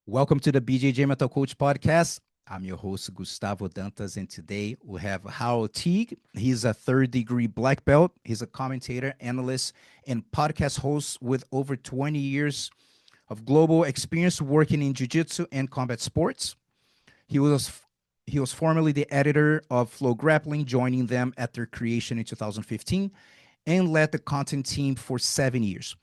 Welcome to the BJJ Mental Coach Podcast. I'm your host, Gustavo Dantas, and today we have Hywel Teague. He's a third-degree black belt. He's a commentator, analyst, and podcast host with over 20 years of global experience working in jiu-jitsu and combat sports. He was he was formerly the editor of FloGrappling, joining them at their creation in 2015, and led the content team for 7 years.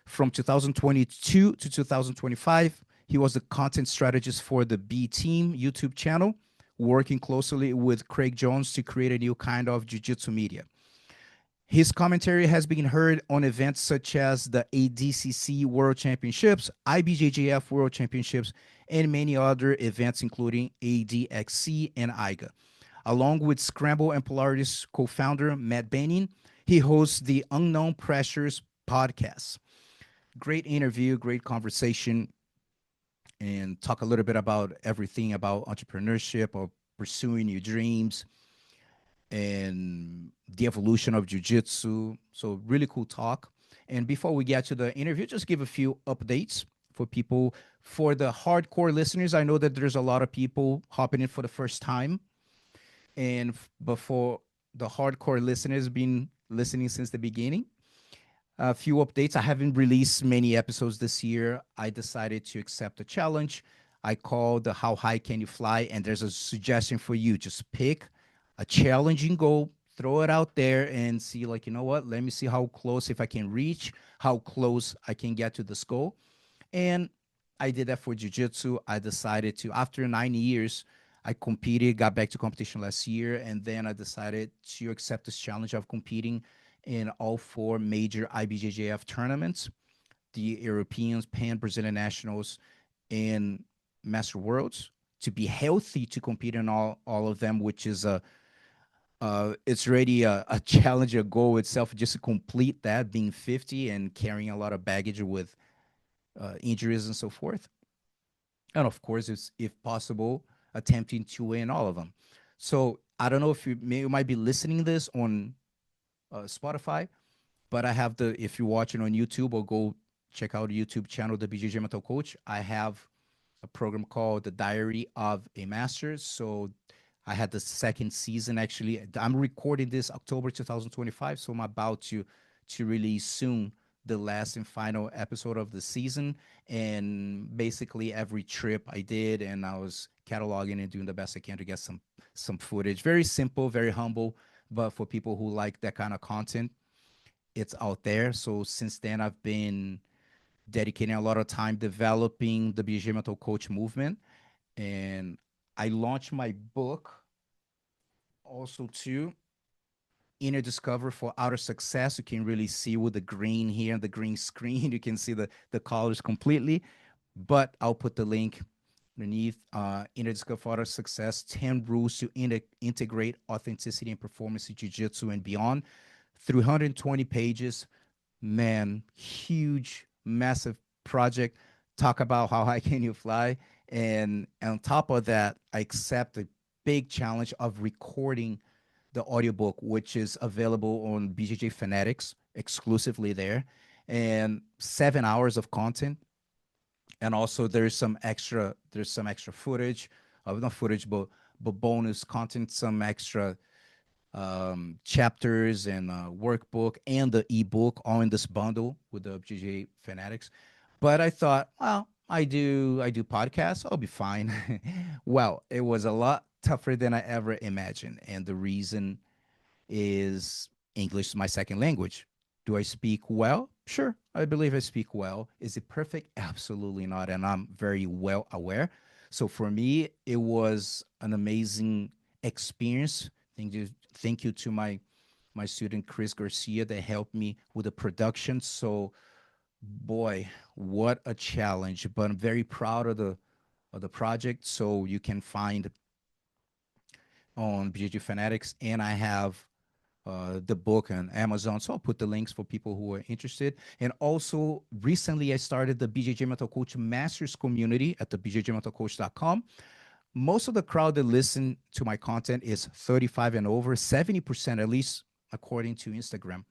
From 2022 to 2025, he was the content strategist for the B Team YouTube channel, working closely with Craig Jones to create a new kind of jiu-jitsu media. His commentary has been heard on events such as the ADCC World Championships, IBJJF World Championships, and many other events, including ADXC and AIGA. Along with Scramble and Polaris co-founder Matt Benyon, he hosts the Unknown Pressures podcast. Great interview, great conversation, and talk a little bit about everything about entrepreneurship or pursuing your dreams and the evolution of jiu-jitsu. So really cool talk. And before we get to the interview, just give a few updates for people. For the hardcore listeners, I know that there's a lot of people hopping in for the first time. And before the hardcore listeners been listening since the beginning, a few updates. I haven't released many episodes this year. I decided to accept a challenge. I called the How High Can You Fly? And there's a suggestion for you. Just pick a challenging goal, throw it out there and see, like, you know what? Let me see how close, if I can reach, how close I can get to this goal. And I did that for jiu-jitsu. I decided to, after 9 years, I competed, got back to competition last year, and then I decided to accept this challenge of competing in all four major IBJJF tournaments, the Europeans, Pan, Brazilian Nationals, and Master Worlds, to be healthy to compete in all of them, which is it's already a challenge, a goal itself, just to complete that, being 50 and carrying a lot of baggage with injuries and so forth. And of course, it's, if possible, attempting to win all of them. So I don't know if you might be listening this on Spotify, but I have the, if you're watching on YouTube, or go check out the YouTube channel, the BJJ Mental Coach, I have a program called The Diary of a Master. So I had the second season. Actually, I'm recording this October 2025, so I'm about to release soon the last and final episode of the season. And basically every trip I did, and I was cataloging and doing the best I can to get some footage. Very simple, very humble, but for people who like that kind of content, it's out there. So since then, I've been dedicating a lot of time developing the BJJ Mental Coach movement. And I launched my book also too, Inner Discovery for Outer Success. You can really see with the green here and the green screen, you can see the colors completely. But I'll put the link underneath. Inner Discovery for Outer Success, 10 rules to integrate authenticity and performance in jiu-jitsu and beyond. 320 pages. Man, huge, massive project. Talk about how high can you fly. And on top of that, I accept the big challenge of recording the audiobook, which is available on BJJ Fanatics exclusively there, and 7 hours of content. And also there's some extra footage, not footage, but bonus content, some extra chapters and workbook and the ebook, all in this bundle with the BJJ Fanatics. But I thought, well, I do podcasts, I'll be fine. Well, it was a lot tougher than I ever imagined, and the reason is English is my second language. Do I speak well? Sure, I believe I speak well. Is it perfect? Absolutely not, and I'm very well aware. So for me, it was an amazing experience. Thank you to my student Chris Garcia that helped me with the production. So boy, what a challenge! But I'm very proud of the project. So you can find on BJJ Fanatics, and I have the book on Amazon. So I'll put the links for people who are interested. And also, recently I started the BJJ Mental Coach Masters community at the bjjmentalcoach.com. Most of the crowd that listen to my content is 35 and over, 70% at least, according to Instagram.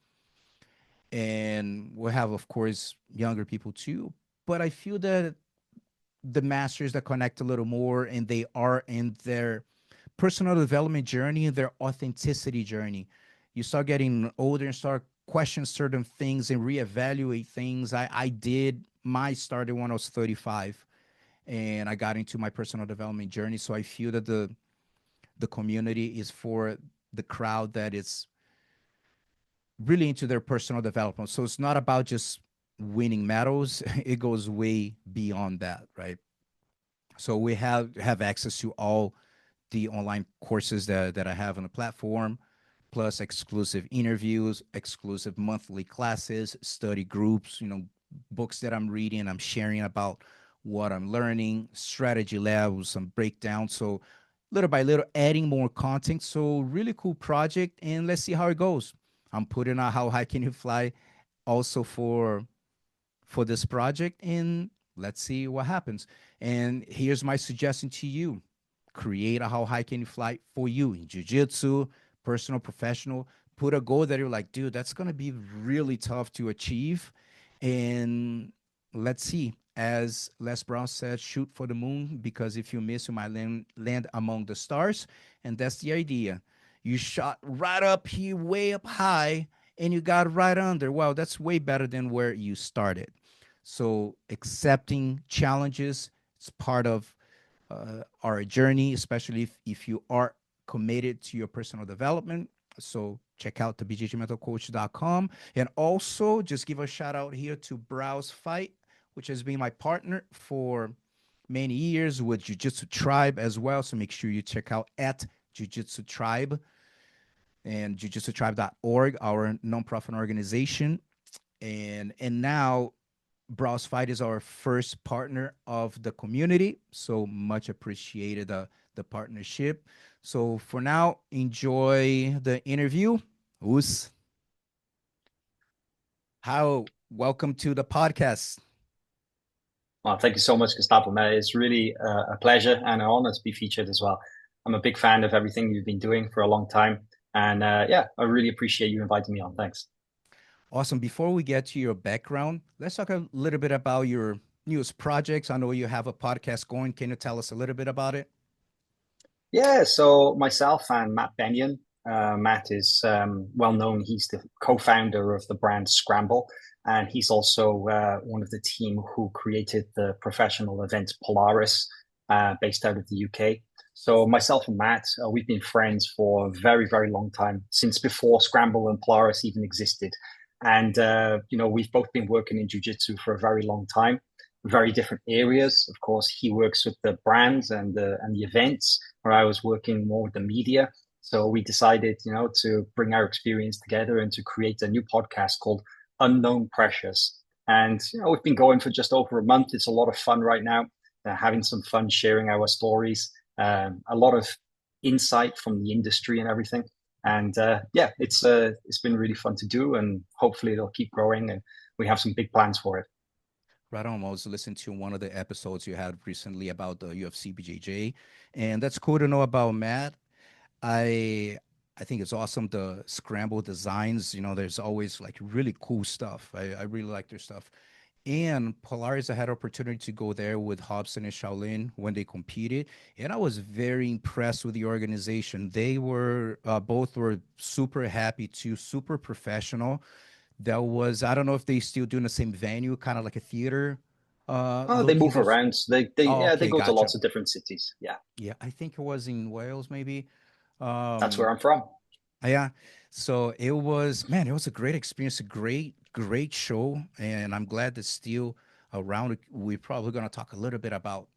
And we have, of course, younger people too. But I feel that the masters that connect a little more and they are in their personal development journey, their authenticity journey. You start getting older and start question certain things and reevaluate things. I did my started when I was 35 and I got into my personal development journey. So I feel that the community is for the crowd that is really into their personal development. So it's not about just winning medals. It goes way beyond that, right? So we have access to all the online courses that I have on the platform, plus exclusive interviews, exclusive monthly classes, study groups, books that I'm reading, I'm sharing about what I'm learning, strategy levels, some breakdown. So little by little, adding more content. So really cool project, and let's see how it goes. I'm putting out how high can you fly also for this project, and let's see what happens. And here's my suggestion to you: create a how high can you fly for you in jiu-jitsu, personal, professional. Put a goal that you're like, dude, that's going to be really tough to achieve, and let's see. As Les Brown said, shoot for the moon, because if you miss, you might land among the stars. And that's the idea. You shot right up here, way up high, and you got right under. Wow, that's way better than where you started. So accepting challenges is part of our journey, especially if you are committed to your personal development. So check out the bjjmentalcoach.com. And also just give a shout out here to Browse Fight, which has been my partner for many years with Jiu-Jitsu Tribe as well. So make sure you check out at Jiu-Jitsu Tribe and jiu-jitsutribe.org, our nonprofit organization. And now Browse Fight is our first partner of the community. So much appreciated the partnership. So for now, enjoy the interview. Us. How welcome to the podcast. Well, thank you so much, Gustavo. Man, it's really a pleasure and an honor to be featured as well. I'm a big fan of everything you've been doing for a long time. And yeah, I really appreciate you inviting me on. Thanks. Awesome. Before we get to your background, let's talk a little bit about your newest projects. I know you have a podcast going. Can you tell us a little bit about it? Yeah, so myself and Matt Benyon. Matt is well known. He's the co-founder of the brand Scramble, and he's also one of the team who created the professional event Polaris, based out of the UK. So myself and Matt, we've been friends for a very, very long time, since before Scramble and Polaris even existed. And we've both been working in jiu-jitsu for a very long time, very different areas. Of course, he works with the brands and the events, where I was working more with the media. So we decided, to bring our experience together and to create a new podcast called Unknown Pressures. And we've been going for just over a month. It's a lot of fun right now, having some fun sharing our stories, a lot of insight from the industry and everything. And yeah, it's been really fun to do, and hopefully it'll keep growing. And we have some big plans for it. Right on. I was listening to one of the episodes you had recently about the UFC BJJ, and that's cool to know about Matt. I I think it's awesome the scramble designs. There's always like really cool stuff. I really like their stuff. And Polaris, I had opportunity to go there with Hobson and Shaolin when they competed, and I was very impressed with the organization. They were both were super happy too, super professional. That was I don't know if they still doing the same venue, kind of like a theater Oh, they looking. move This. around. They Oh, yeah, they okay, go to gotcha. lots of different cities. Yeah, Yeah, I think it was in Wales, maybe. that's where Um, I'm from. yeah. So it was, man, it was a great experience, a great show. And I'm glad that still around. We're probably going to talk a little bit about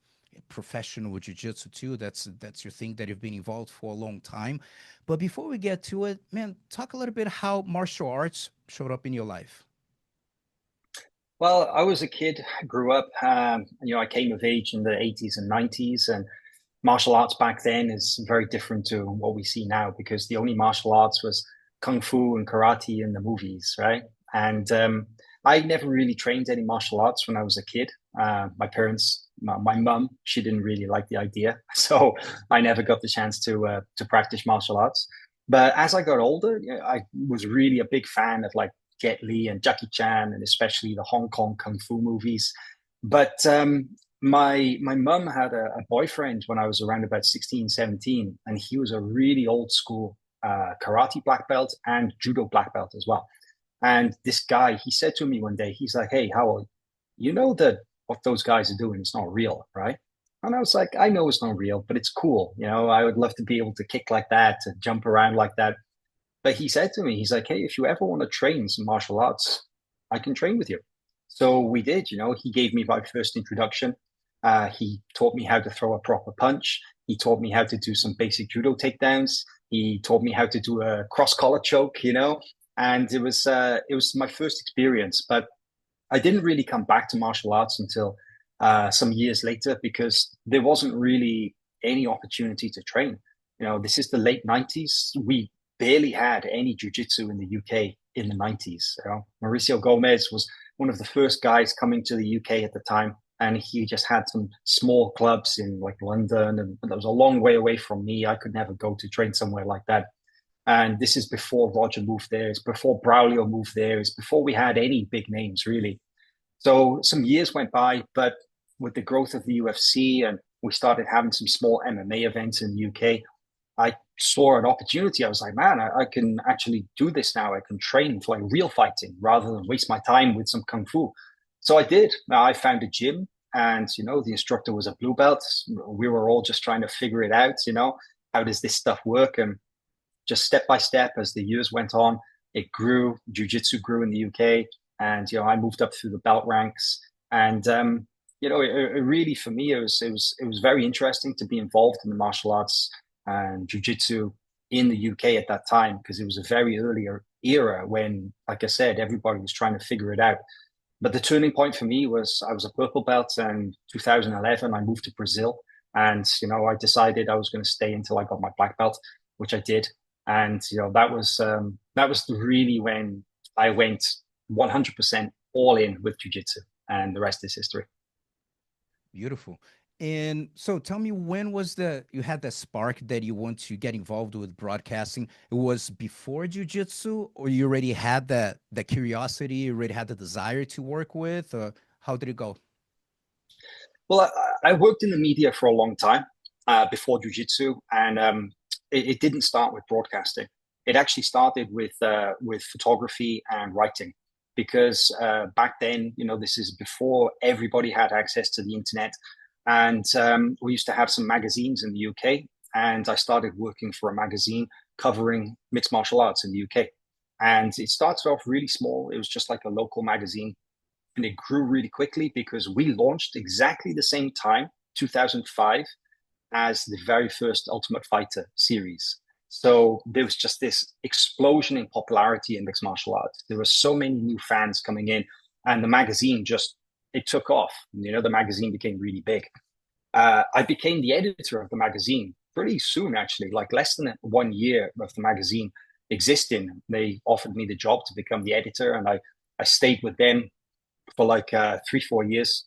professional jiu-jitsu too. That's your thing that you've been involved for a long time. But before we get to it, man, talk a little bit how martial arts showed up in your life. Well, I was a kid, grew up. I came of age in the 80s and 90s, and martial arts back then is very different to what we see now, because the only martial arts was kung fu and karate in the movies, right? And I never really trained any martial arts when I was a kid. My parents, my mum, she didn't really like the idea, so I never got the chance to practice martial arts. But as I got older, I was really a big fan of like Jet Li and Jackie Chan, and especially the Hong Kong kung fu movies. But My mum had a boyfriend when I was around about 16, 17, and he was a really old school karate black belt and judo black belt as well. And this guy, he said to me one day, he's like, "Hey, Howell, you know that what those guys are doing is not real, right?" And I was like, "I know it's not real, but it's cool. You know, I would love to be able to kick like that, to jump around like that." But he said to me, he's like, "Hey, if you ever want to train some martial arts, I can train with you." So we did, you know, he gave me my first introduction. He taught me how to throw a proper punch. He taught me how to do some basic judo takedowns. He taught me how to do a cross collar choke, you know, and it was my first experience. But I didn't really come back to martial arts until some years later because there wasn't really any opportunity to train. You know, this is the late 90s. We barely had any jiu-jitsu in the UK in the 90s. You know? Mauricio Gomez was one of the first guys coming to the UK at the time, and he just had some small clubs in like London, and that was a long way away from me. I could never go to train somewhere like that. And this is before Roger moved there. It's before Braulio moved there. It's before we had any big names, really. So some years went by, but with the growth of the UFC and we started having some small MMA events in the UK, I saw an opportunity. I was like, man, I can actually do this now. I can train for like real fighting rather than waste my time with some kung fu. So I did. I found a gym, and you know, the instructor was a blue belt. We were all just trying to figure it out. You know, how does this stuff work? And just step by step as the years went on, it grew. Jiu-jitsu grew in the UK, and you know, I moved up through the belt ranks. And you know, it really for me, it was very interesting to be involved in the martial arts and jiu-jitsu in the UK at that time because it was a very earlier era when, like I said, everybody was trying to figure it out. But the turning point for me was I was a purple belt, and 2011 I moved to Brazil, and you know I decided I was going to stay until I got my black belt, which I did. And you know that was really when I went 100% all in with jiu-jitsu, and the rest is history. Beautiful. And so tell me, when was the you had that spark that you want to get involved with broadcasting? It was before jujitsu, or you already had that curiosity, you already had the desire to work with? How did it go? Well, I worked in the media for a long time before jiu-jitsu, and it didn't start with broadcasting. It actually started with photography and writing, because back then, you know, this is before everybody had access to the internet, and we used to have some magazines in the UK, and I started working for a magazine covering mixed martial arts in the UK. And it started off really small. It was just like a local magazine, and it grew really quickly because we launched exactly the same time, 2005, as the very first Ultimate Fighter series. So there was just this explosion in popularity in mixed martial arts. There were so many new fans coming in, and the magazine just it took off. You know, the magazine became really big. I became the editor of the magazine pretty soon, actually, like less than 1 year of the magazine existing. They offered me the job to become the editor, and I stayed with them for like 3, 4 years.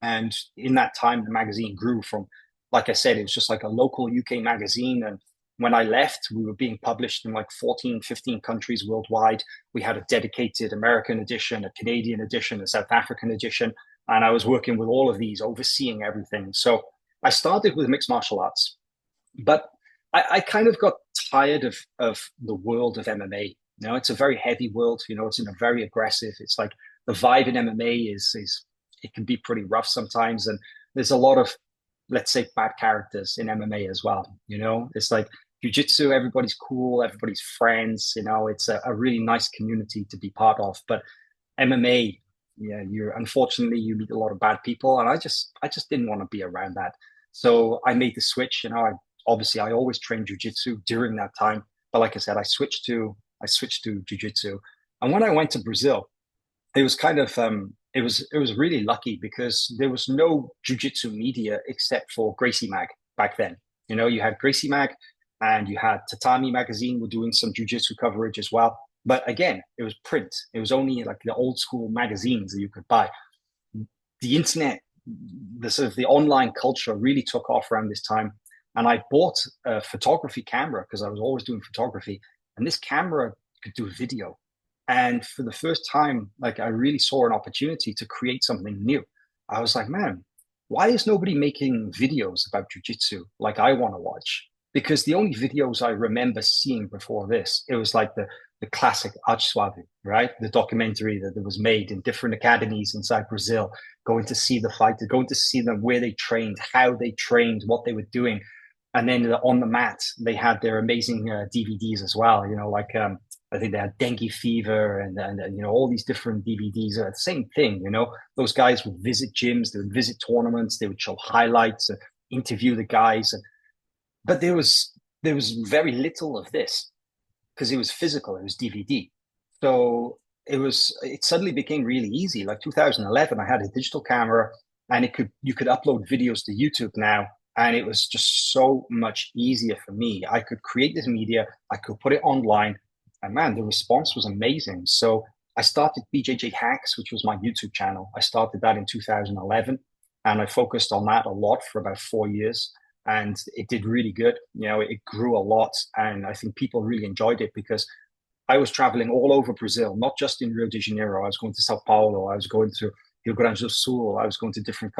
And in that time, the magazine grew from, like I said, it was just like a local UK magazine. And when I left, we were being published in like 14, 15 countries worldwide. We had a dedicated American edition, a Canadian edition, a South African edition. And I was working with all of these, overseeing everything. So I started with mixed martial arts, but I kind of got tired of the world of MMA. You know, it's a very heavy world. You know, it's in a very aggressive. It's like the vibe in MMA is it can be pretty rough sometimes, and there's a lot of, let's say, bad characters in MMA as well. You know, it's like jiu-jitsu, everybody's cool, everybody's friends. You know, it's a really nice community to be part of. But MMA, yeah, you're unfortunately you meet a lot of bad people, and I just didn't want to be around that. So I made the switch. You know, obviously I always trained jiu-jitsu during that time, but like I said, I switched to jiu-jitsu. And when I went to Brazil, it was kind of it was really lucky because there was no jiu-jitsu media except for Gracie Mag back then. You know, you had Gracie Mag, and you had Tatami magazine were doing some jiu-jitsu coverage as well. But again, it was print. It was only like the old school magazines that you could buy. The internet, the sort of the online culture really took off around this time. And I bought a photography camera because I was always doing photography. And this camera could do video. And for the first time, like I really saw an opportunity to create something new. I was like, man, why is nobody making videos about jiu-jitsu like I want to watch? Because the only videos I remember seeing before this, it was like the classic Arte Suave, right? The documentary that was made in different academies inside Brazil, going to see the fighters, going to see them where they trained, how they trained, what they were doing. And then on the mat, they had their amazing DVDs as well, like I think they had dengue fever and all these different DVDs are the same thing. Those guys would visit gyms, they would visit tournaments, they would show highlights, interview the guys. But there was very little of this because it was physical, it was DVD. So it suddenly became really easy. Like 2011, I had a digital camera and you could upload videos to YouTube now. And it was just so much easier for me. I could create this media, I could put it online, and man, the response was amazing. So I started BJJ Hacks, which was my YouTube channel. I started that in 2011, and I focused on that a lot for about 4 years. And it did really good. It grew a lot, and I think people really enjoyed it because I was traveling all over Brazil, not just in Rio de Janeiro. I was going to Sao Paulo. I was going to Rio Grande do Sul. I was going to different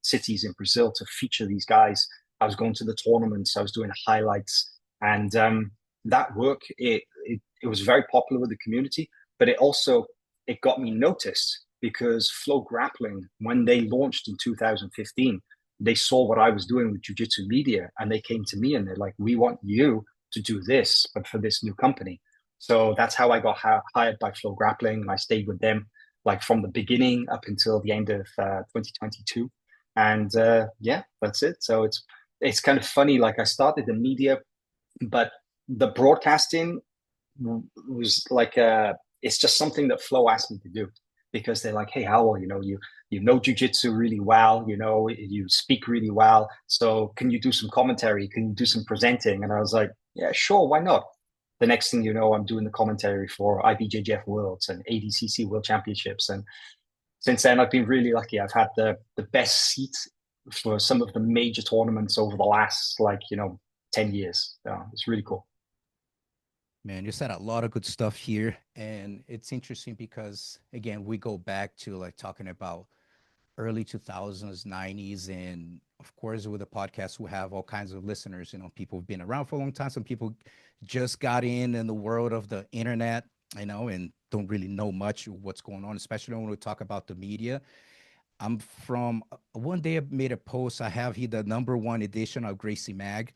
cities in Brazil to feature these guys. I was going to the tournaments. I was doing highlights, and that work it was very popular with the community. But it got me noticed because FloGrappling, when they launched in 2015, they saw what I was doing with Jiu-Jitsu media, and they came to me and they're like, "We want you to do this, but for this new company." So that's how I got hired by FloGrappling, and I stayed with them like from the beginning up until the end of 2022. And yeah, that's it. So it's kind of funny. Like I started the media, but the broadcasting was like it's just something that Flow asked me to do because they're like, "Hey, Hywel, you know jujitsu really well, you speak really well. So can you do some commentary? Can you do some presenting?" And I was like, "Yeah, sure, why not?" The next thing you know, I'm doing the commentary for IBJJF Worlds and ADCC World Championships. And since then, I've been really lucky. I've had the best seat for some of the major tournaments over the last 10 years. So it's really cool. Man, you said a lot of good stuff here. And it's interesting because, again, we go back to like talking about early 2000s, 90s. And of course, with the podcast, we have all kinds of listeners. People have been around for a long time. Some people just got in the world of the internet, and don't really know much of what's going on, especially when we talk about the media. I'm from one day I made a post. I have here the number one edition of Gracie Mag.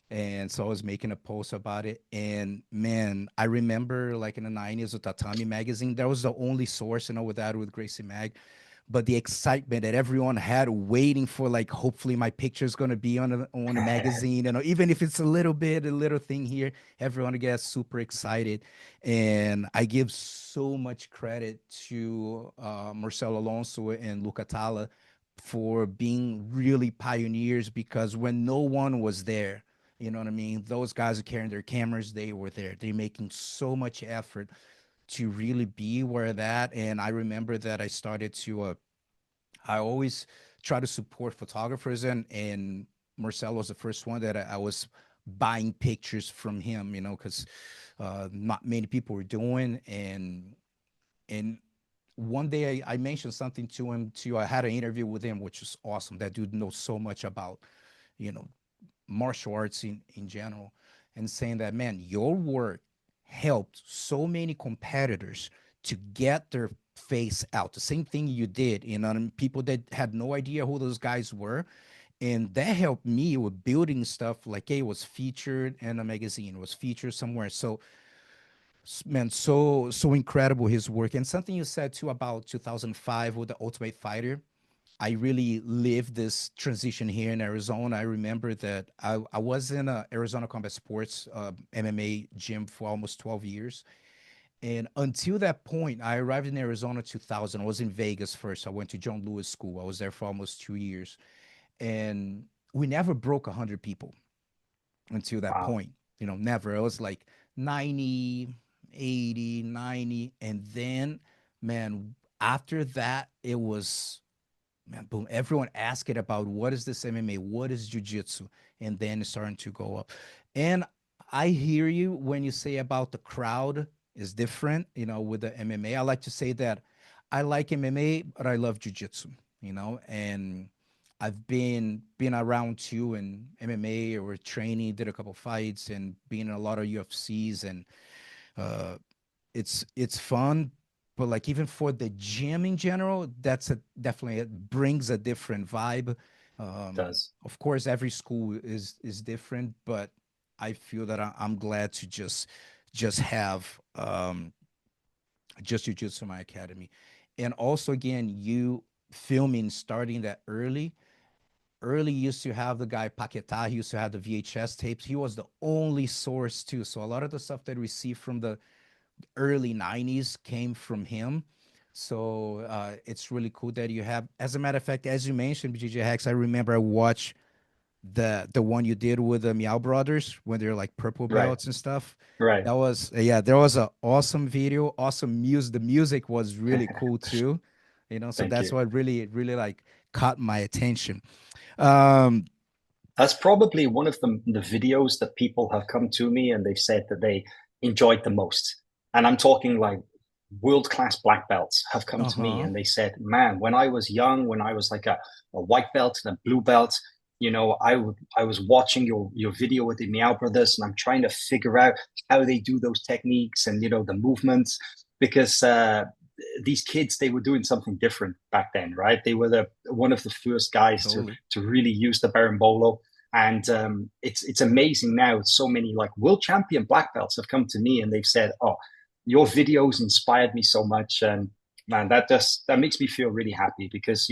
And so I was making a post about it. And man, I remember like in the 90s with Tatami magazine, that was the only source, with that with Gracie Mag. But the excitement that everyone had waiting for, like, hopefully my picture is going to be on the magazine, even if it's a little thing here, everyone gets super excited. And I give so much credit to Marcelo Alonso and Luca Talla for being really pioneers because when no one was there, you know what I mean? Those guys are carrying their cameras. They were there. They're making so much effort to really be where that. And I remember that I started to, I always try to support photographers, and Marcelo was the first one that I was buying pictures from him, because not many people were doing. And one day I mentioned something to him too. I had an interview with him, which was awesome. That dude knows so much about, you know, martial arts in general, and saying that, man, your work helped so many competitors to get their face out. The same thing you did, and people that had no idea who those guys were. And that helped me with building stuff like, hey, it was featured in a magazine, it was featured somewhere. So, man, so incredible his work. And something you said too about 2005 with the Ultimate Fighter, I really lived this transition here in Arizona. I remember that I was in a Arizona Combat Sports MMA gym for almost 12 years. And until that point, I arrived in Arizona 2000. I was in Vegas first. I went to John Lewis School. I was there for almost 2 years. And we never broke 100 people until that Wow. point. Never. It was like 90, 80, 90. And then, man, after that, it was, man, boom, everyone asking about what is this MMA, what is jiu-jitsu, and then it's starting to go up. And I hear you when you say about the crowd is different, with the MMA. I like to say that I like MMA, but I love jiu-jitsu. and I've been around too in MMA or training, did a couple fights and been in a lot of UFCs, and uh it's fun, but like even for the gym in general, that's a definitely, it brings a different vibe. Does. Of course, every school is different, but I feel that I'm glad to just have just jujitsu in my academy. And also again, you filming starting that early used to have the guy Paquetá. He used to have the VHS tapes. He was the only source too. So a lot of the stuff that we see from the early 90s came from him. So it's really cool that you have. As a matter of fact, as you mentioned, BJJ Hacks, I remember I watched the one you did with the Meow Brothers when they're like purple Right. belts and stuff. Right. That was yeah, there was an awesome video, awesome music. The music was really cool too. So Thank that's you. what really like caught my attention. Um, That's probably one of the videos that people have come to me and they've said that they enjoyed the most. And I'm talking like world-class black belts have come to me uh-huh. and they said, man, when I was young, when I was like a white belt and a blue belt, I was watching your video with the Meow Brothers and I'm trying to figure out how they do those techniques and the movements because these kids they were doing something different back then, right? They were the one of the first guys Totally. to really use the berimbolo. And it's amazing now. So many like world champion black belts have come to me and they've said, "Oh, your videos inspired me so much." And man, that makes me feel really happy because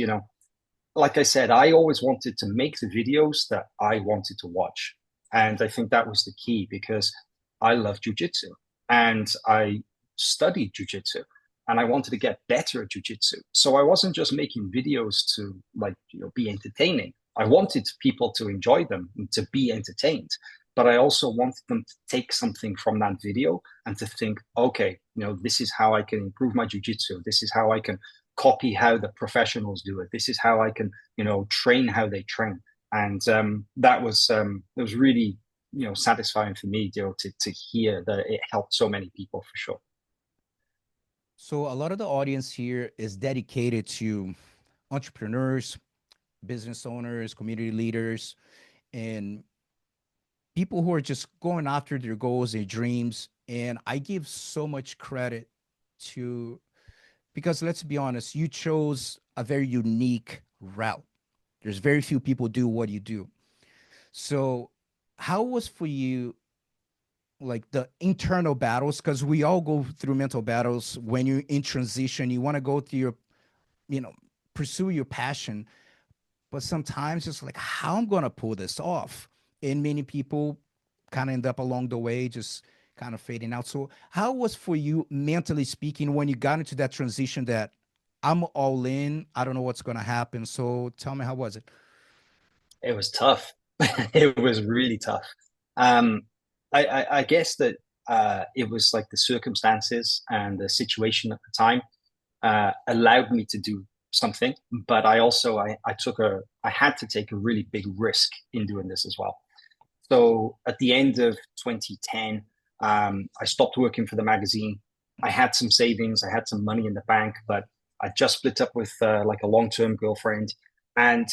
like I said, I always wanted to make the videos that I wanted to watch, and I think that was the key because I love jujitsu and I studied jujitsu and I wanted to get better at jujitsu. So I wasn't just making videos to like be entertaining. I wanted people to enjoy them and to be entertained, but I also wanted them to take something from that video and to think, okay, this is how I can improve my jujitsu. This is how I can copy how the professionals do it. This is how I can, train how they train. And that was really, satisfying for me, to hear that it helped so many people for sure. So a lot of the audience here is dedicated to entrepreneurs, business owners, community leaders, and people who are just going after their goals, their dreams. And I give so much credit to, because let's be honest, you chose a very unique route. There's very few people do what you do. So how was for you like the internal battles? Because we all go through mental battles when you're in transition. You want to go through your, you know, pursue your passion, but sometimes it's like, how I'm gonna pull this off. And many people kind of end up along the way just kind of fading out. So how was for you mentally speaking when you got into that transition that I'm all in, I don't know what's gonna happen. So tell me, how was it? It was tough. It was really tough. Um, I guess that it was like the circumstances and the situation at the time allowed me to do something, but I had to take a really big risk in doing this as well. So at the end of 2010, I stopped working for the magazine. I had some savings, I had some money in the bank, but I just split up with like a long-term girlfriend, and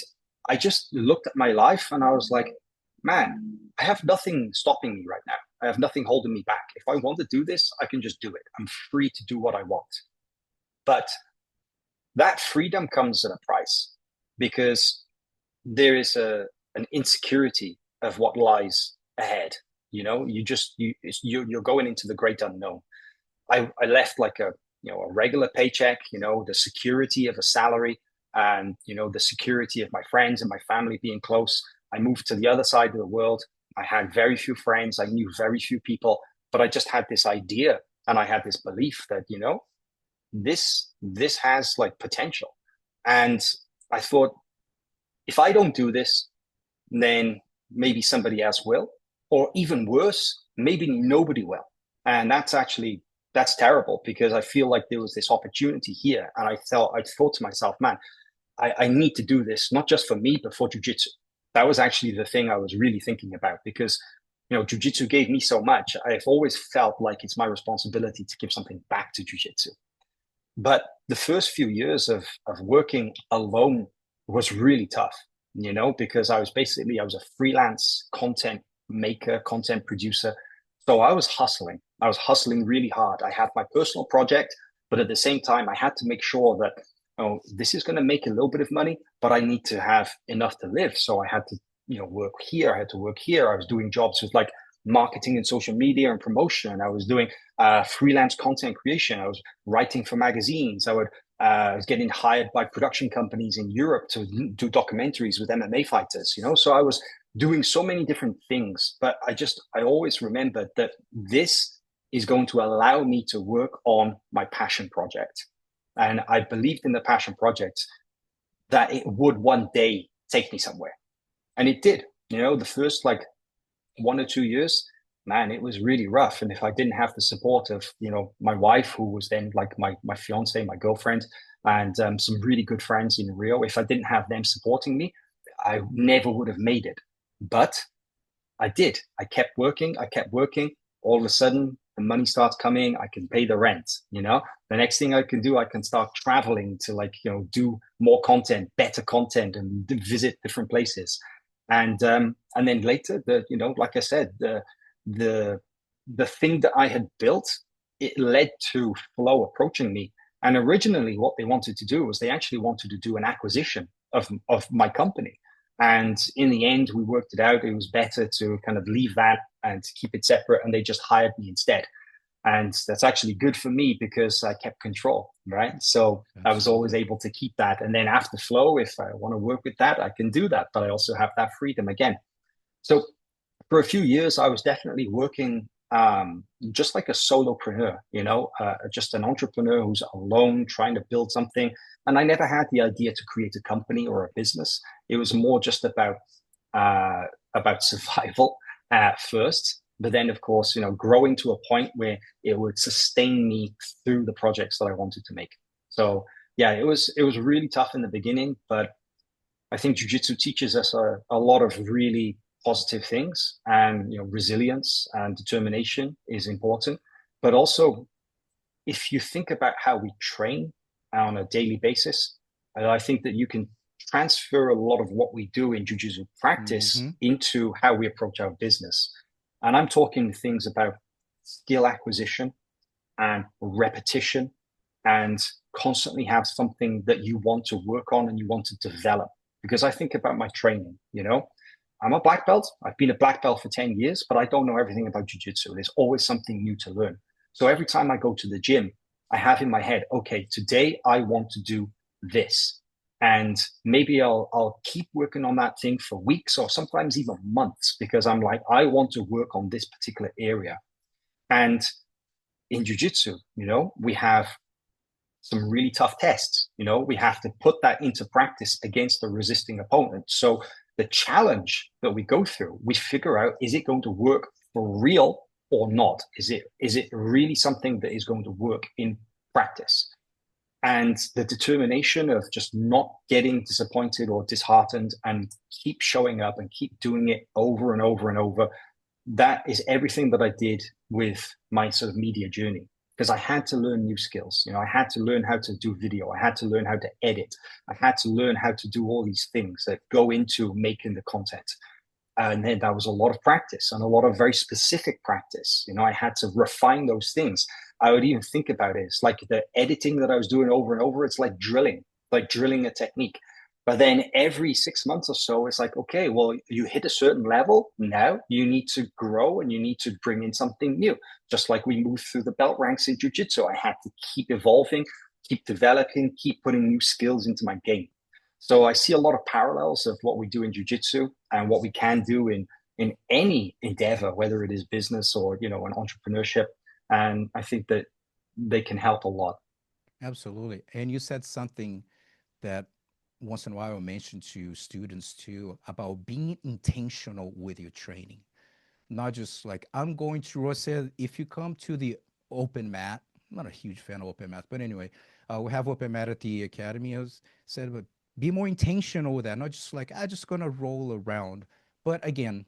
I just looked at my life and I was like, man, I have nothing stopping me right now. I have nothing holding me back. If I want to do this, I can just do it. I'm free to do what I want. But that freedom comes at a price because there is an insecurity of what lies ahead. You're going into the great unknown. I left like a regular paycheck, the security of a salary and the security of my friends and my family being close. I moved to the other side of the world. I had very few friends. I knew very few people, but I just had this idea and I had this belief that this has like potential. And I thought, if I don't do this, then maybe somebody else will, or even worse, maybe nobody will. And that's terrible because I feel like there was this opportunity here, and I thought to myself, man, I need to do this not just for me but for jujitsu. That was actually the thing I was really thinking about because jujitsu gave me so much. I've always felt like it's my responsibility to give something back to jujitsu. But the first few years of working alone was really tough, because I was a freelance content maker, content producer. So I was hustling. I was hustling really hard. I had my personal project, but at the same time, I had to make sure that, this is going to make a little bit of money, but I need to have enough to live. So I had to, work here. I had to work here. I was doing jobs with like marketing and social media and promotion. I was doing freelance content creation. I was writing for magazines. I was getting hired by production companies in Europe to do documentaries with MMA fighters, So I was doing so many different things, but I always remembered that this is going to allow me to work on my passion project. And I believed in the passion project that it would one day take me somewhere. And it did, the first like 1 or 2 years, man, it was really rough. And if I didn't have the support of, my wife, who was then like my fiance, my girlfriend, and some really good friends in Rio, if I didn't have them supporting me, I never would have made it. But I did. I kept working. I kept working. All of a sudden, the money starts coming. I can pay the rent. The next thing I can do, I can start traveling to do more content, better content, and visit different places. And then later, like I said, the thing that I had built, it led to Flow approaching me. And originally, what they wanted to do was they actually wanted to do an acquisition of my company. And in the end, we worked it out. It was better to kind of leave that and keep it separate. And they just hired me instead. And that's actually good for me because I kept control, right? So I was always able to keep that. And then after Flow, if I want to work with that, I can do that. But I also have that freedom again. So for a few years, I was definitely working just like a solopreneur, just an entrepreneur who's alone trying to build something. And I never had the idea to create a company or a business. It was more just about survival at first. But then, of course, growing to a point where it would sustain me through the projects that I wanted to make. So yeah, it was really tough in the beginning, but I think jiu-jitsu teaches us a lot of really positive things, and resilience and determination is important. But also, if you think about how we train on a daily basis, I think that you can transfer a lot of what we do in jiu-jitsu practice into how we approach our business. And I'm talking things about skill acquisition and repetition, and constantly have something that you want to work on and you want to develop. Because I think about my training, I'm a black belt. I've been a black belt for 10 years, but I don't know everything about jiu-jitsu. There's always something new to learn. So every time I go to the gym, I have in my head, okay, today I want to do this. And maybe I'll keep working on that thing for weeks or sometimes even months, because I'm like, I want to work on this particular area. And in jiu-jitsu, we have some really tough tests. We have to put that into practice against a resisting opponent. So the challenge that we go through, we figure out, is it going to work for real or not? Is it really something that is going to work in practice? And the determination of just not getting disappointed or disheartened and keep showing up and keep doing it over and over and over, that is everything that I did with my sort of media journey. Because I had to learn new skills. I had to learn how to do video. I had to learn how to edit. I had to learn how to do all these things that go into making the content. And then that was a lot of practice and a lot of very specific practice. I had to refine those things. I would even think about it. It's like the editing that I was doing over and over. It's like drilling a technique. But then every 6 months or so, it's like, okay, well, you hit a certain level. Now you need to grow and you need to bring in something new. Just like we moved through the belt ranks in jiu-jitsu, I had to keep evolving, keep developing, keep putting new skills into my game. So I see a lot of parallels of what we do in jiu-jitsu and what we can do in any endeavor, whether it is business or, an entrepreneurship. And I think that they can help a lot. Absolutely. And you said something that once in a while I mention to students too, about being intentional with your training. Not just like, I'm going to, I said, if you come to the open mat, I'm not a huge fan of open mats, but anyway, we have open mat at the academy. I said, but be more intentional with that. Not just like, I'm just going to roll around. But again,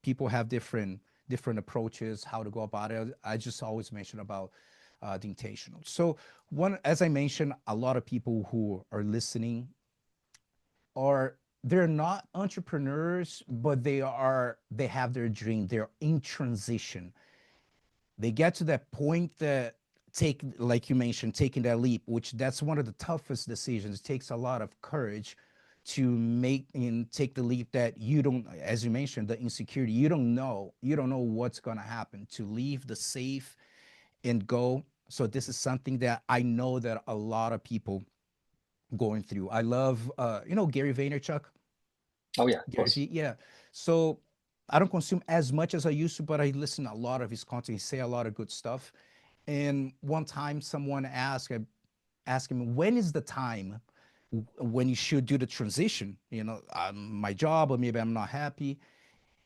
people have different approaches, how to go about it. I just always mention about the intentional. So one, as I mentioned, a lot of people who are listening are, they're not entrepreneurs, but they have their dream. They're in transition. They get to that point that take, like you mentioned, taking that leap, which that's one of the toughest decisions. It takes a lot of courage to make and take the leap that you don't, as you mentioned, the insecurity, you don't know what's going to happen, to leave the safe and go. So this is something that I know that a lot of people going through. I love, Gary Vaynerchuk. Oh yeah, of Gary course. Vee, yeah. So I don't consume as much as I used to, but I listen a lot of his content. He say a lot of good stuff. And one time, someone asked him, when is the time when you should do the transition? My job, or maybe I'm not happy.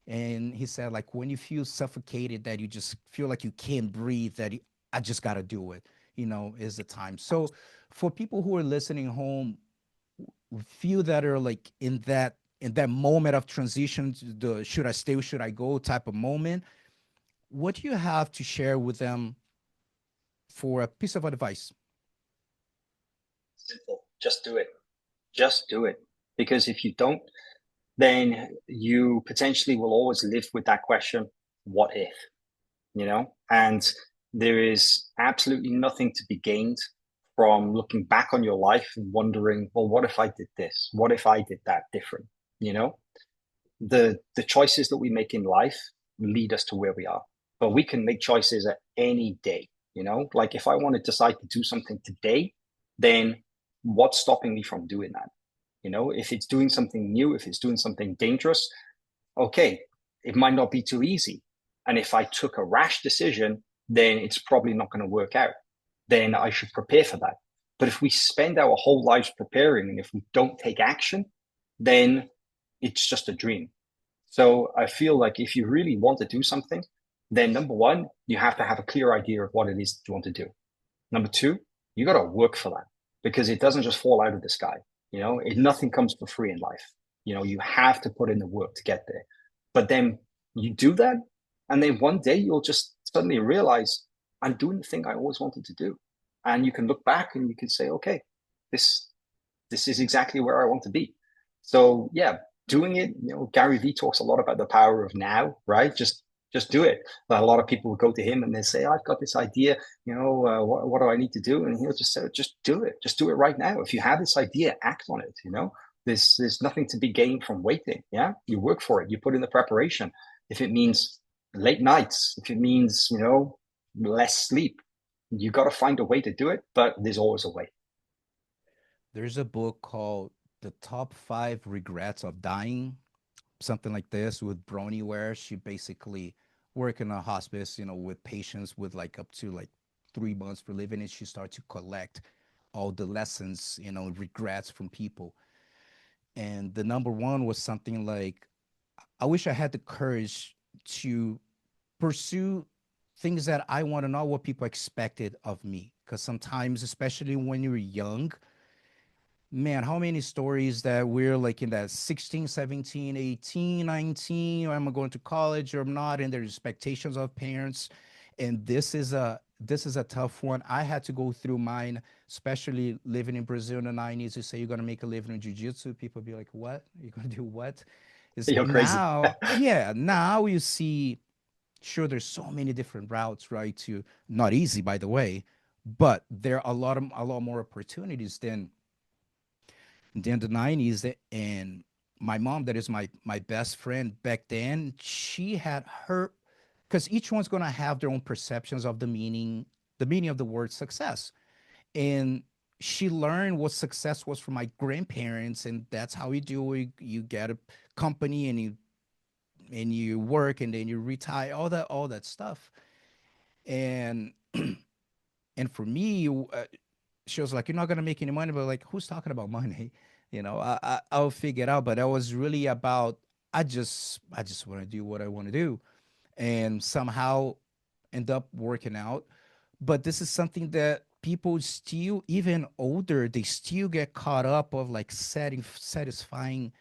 And he said, like, when you feel suffocated, that you just feel like you can't breathe, that I just got to do it, is the time. So for people who are listening home, feel that are like in that moment of transition, the should I stay or should I go type of moment, what do you have to share with them for a piece of advice? Simple. Just do it. Just do it. Because if you don't, then you potentially will always live with that question, what if? And there is absolutely nothing to be gained from looking back on your life and wondering, well, what if I did this? What if I did that different? You know, the choices that we make in life lead us to where we are, but we can make choices at any day. Like if I want to decide to do something today, then what's stopping me from doing that? If it's doing something new, if it's doing something dangerous, okay, it might not be too easy. And if I took a rash decision, then it's probably not going to work out. Then I should prepare for that. But if we spend our whole lives preparing and if we don't take action, then it's just a dream. So I feel like if you really want to do something, then number one, you have to have a clear idea of what it is that you want to do. Number two, you got to work for that because it doesn't just fall out of the sky. Nothing comes for free in life. You have to put in the work to get there. But then you do that, and then one day you'll just suddenly realize I'm doing the thing I always wanted to do, and you can look back and you can say, okay, this is exactly where I want to be. So yeah, doing it. Gary Vee talks a lot about the power of now, right? Just do it. But a lot of people will go to him and they say, I've got this idea, what do I need to do? And he'll just say, just do it. Just do it right now. If you have this idea, act on it. There's nothing to be gained from waiting. Yeah. You work for it. You put in the preparation. If it means late nights, if it means, less sleep, you got to find a way to do it, but there's always a way. There's a book called The Top Five Regrets of Dying, something like this, with Brony, where she basically work in a hospice, with patients with like up to like 3 months for living, and she started to collect all the lessons, regrets from people. And the number one was something like, I wish I had the courage to pursue things that I want to know what people expected of me. Because sometimes, especially when you're young, man, how many stories that we're like in that 16, 17, 18, 19, or am I going to college or I'm not, and there's expectations of parents. And this is a tough one. I had to go through mine, especially living in Brazil in the 90s. You say you're gonna make a living in jiu-jitsu, people be like, what? You're gonna do what? Is You're crazy. now, yeah, now you see, sure, there's so many different routes, right? To not easy, by the way, but there are a lot more opportunities than the 90s. And my mom, that is my best friend back then, she had her, because each one's going to have their own perceptions of the meaning of the word success. And she learned what success was from my grandparents, and that's how you do it. You get a company, and you work, and then you retire, all that stuff. And and for me, she was like, "You're not gonna make any money," but like, who's talking about money? I'll figure it out. But that was really about, I just want to do what I want to do, and somehow end up working out. But this is something that people still, even older, they still get caught up of, like satisfying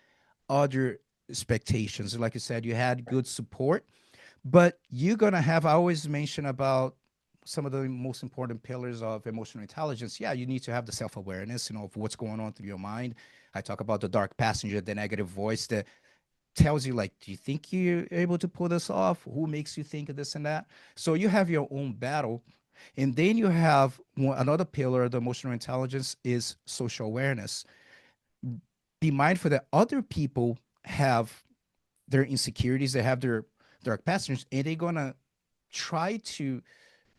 other expectations. Like you said, you had good support, but you're gonna have, I always mention about some of the most important pillars of emotional intelligence, yeah, you need to have the self-awareness, of what's going on through your mind. I talk about the dark passenger, the negative voice that tells you, like, do you think you're able to pull this off? Who makes you think of this and that? So you have your own battle. And then you have another pillar of the emotional intelligence is social awareness. Be mindful that other people have their insecurities, they have their dark passages, and they're gonna try to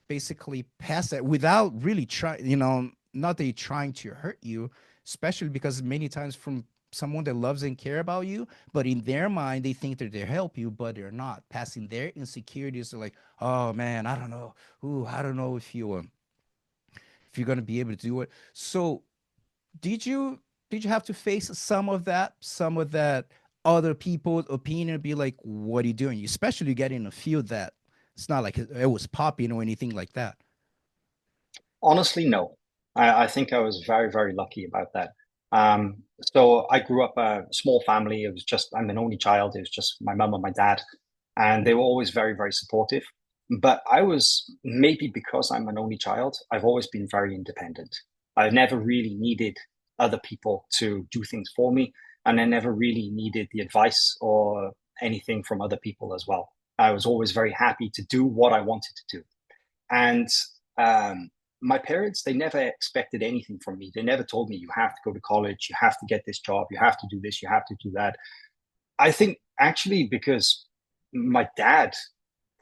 basically pass that without really trying, not they trying to hurt you, especially because many times from someone that loves and care about you, but in their mind they think that they help you, but they're not passing their insecurities. They're like, oh man, I don't know. Ooh, I don't know if you're gonna be able to do it. So did you have to face some of that other people's opinion, be like, what are you doing? Especially getting in a field that it's not like it was popping or anything like that. Honestly, no. I think I was very, very lucky about that. So I grew up a small family. It was just, I'm an only child. It was just my mum and my dad, and they were always very, very supportive. But I was, maybe because I'm an only child, I've always been very independent. I've never really needed other people to do things for me, and I never really needed the advice or anything from other people as well. I was always very happy to do what I wanted to do. And my parents, they never expected anything from me. They never told me, you have to go to college, you have to get this job, you have to do this, you have to do that. I think actually because my dad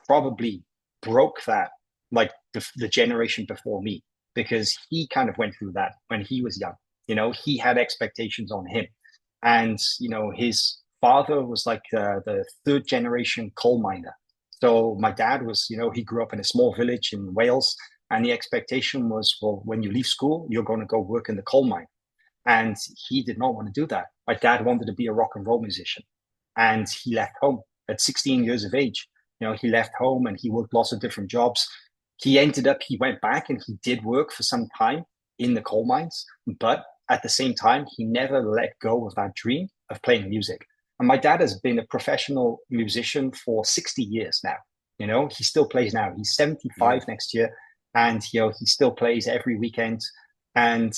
probably broke that, like the generation before me, because he kind of went through that when he was young. He had expectations on him. And, his father was like the third generation coal miner. So my dad was, he grew up in a small village in Wales. And the expectation was, well, when you leave school, you're going to go work in the coal mine. And he did not want to do that. My dad wanted to be a rock and roll musician. And he left home at 16 years of age. He left home and he worked lots of different jobs. He went back and he did work for some time in the coal mines. But at the same time, he never let go of that dream of playing music. And my dad has been a professional musician for 60 years now. He still plays now. He's 75 Yeah. next year. And, he still plays every weekend. And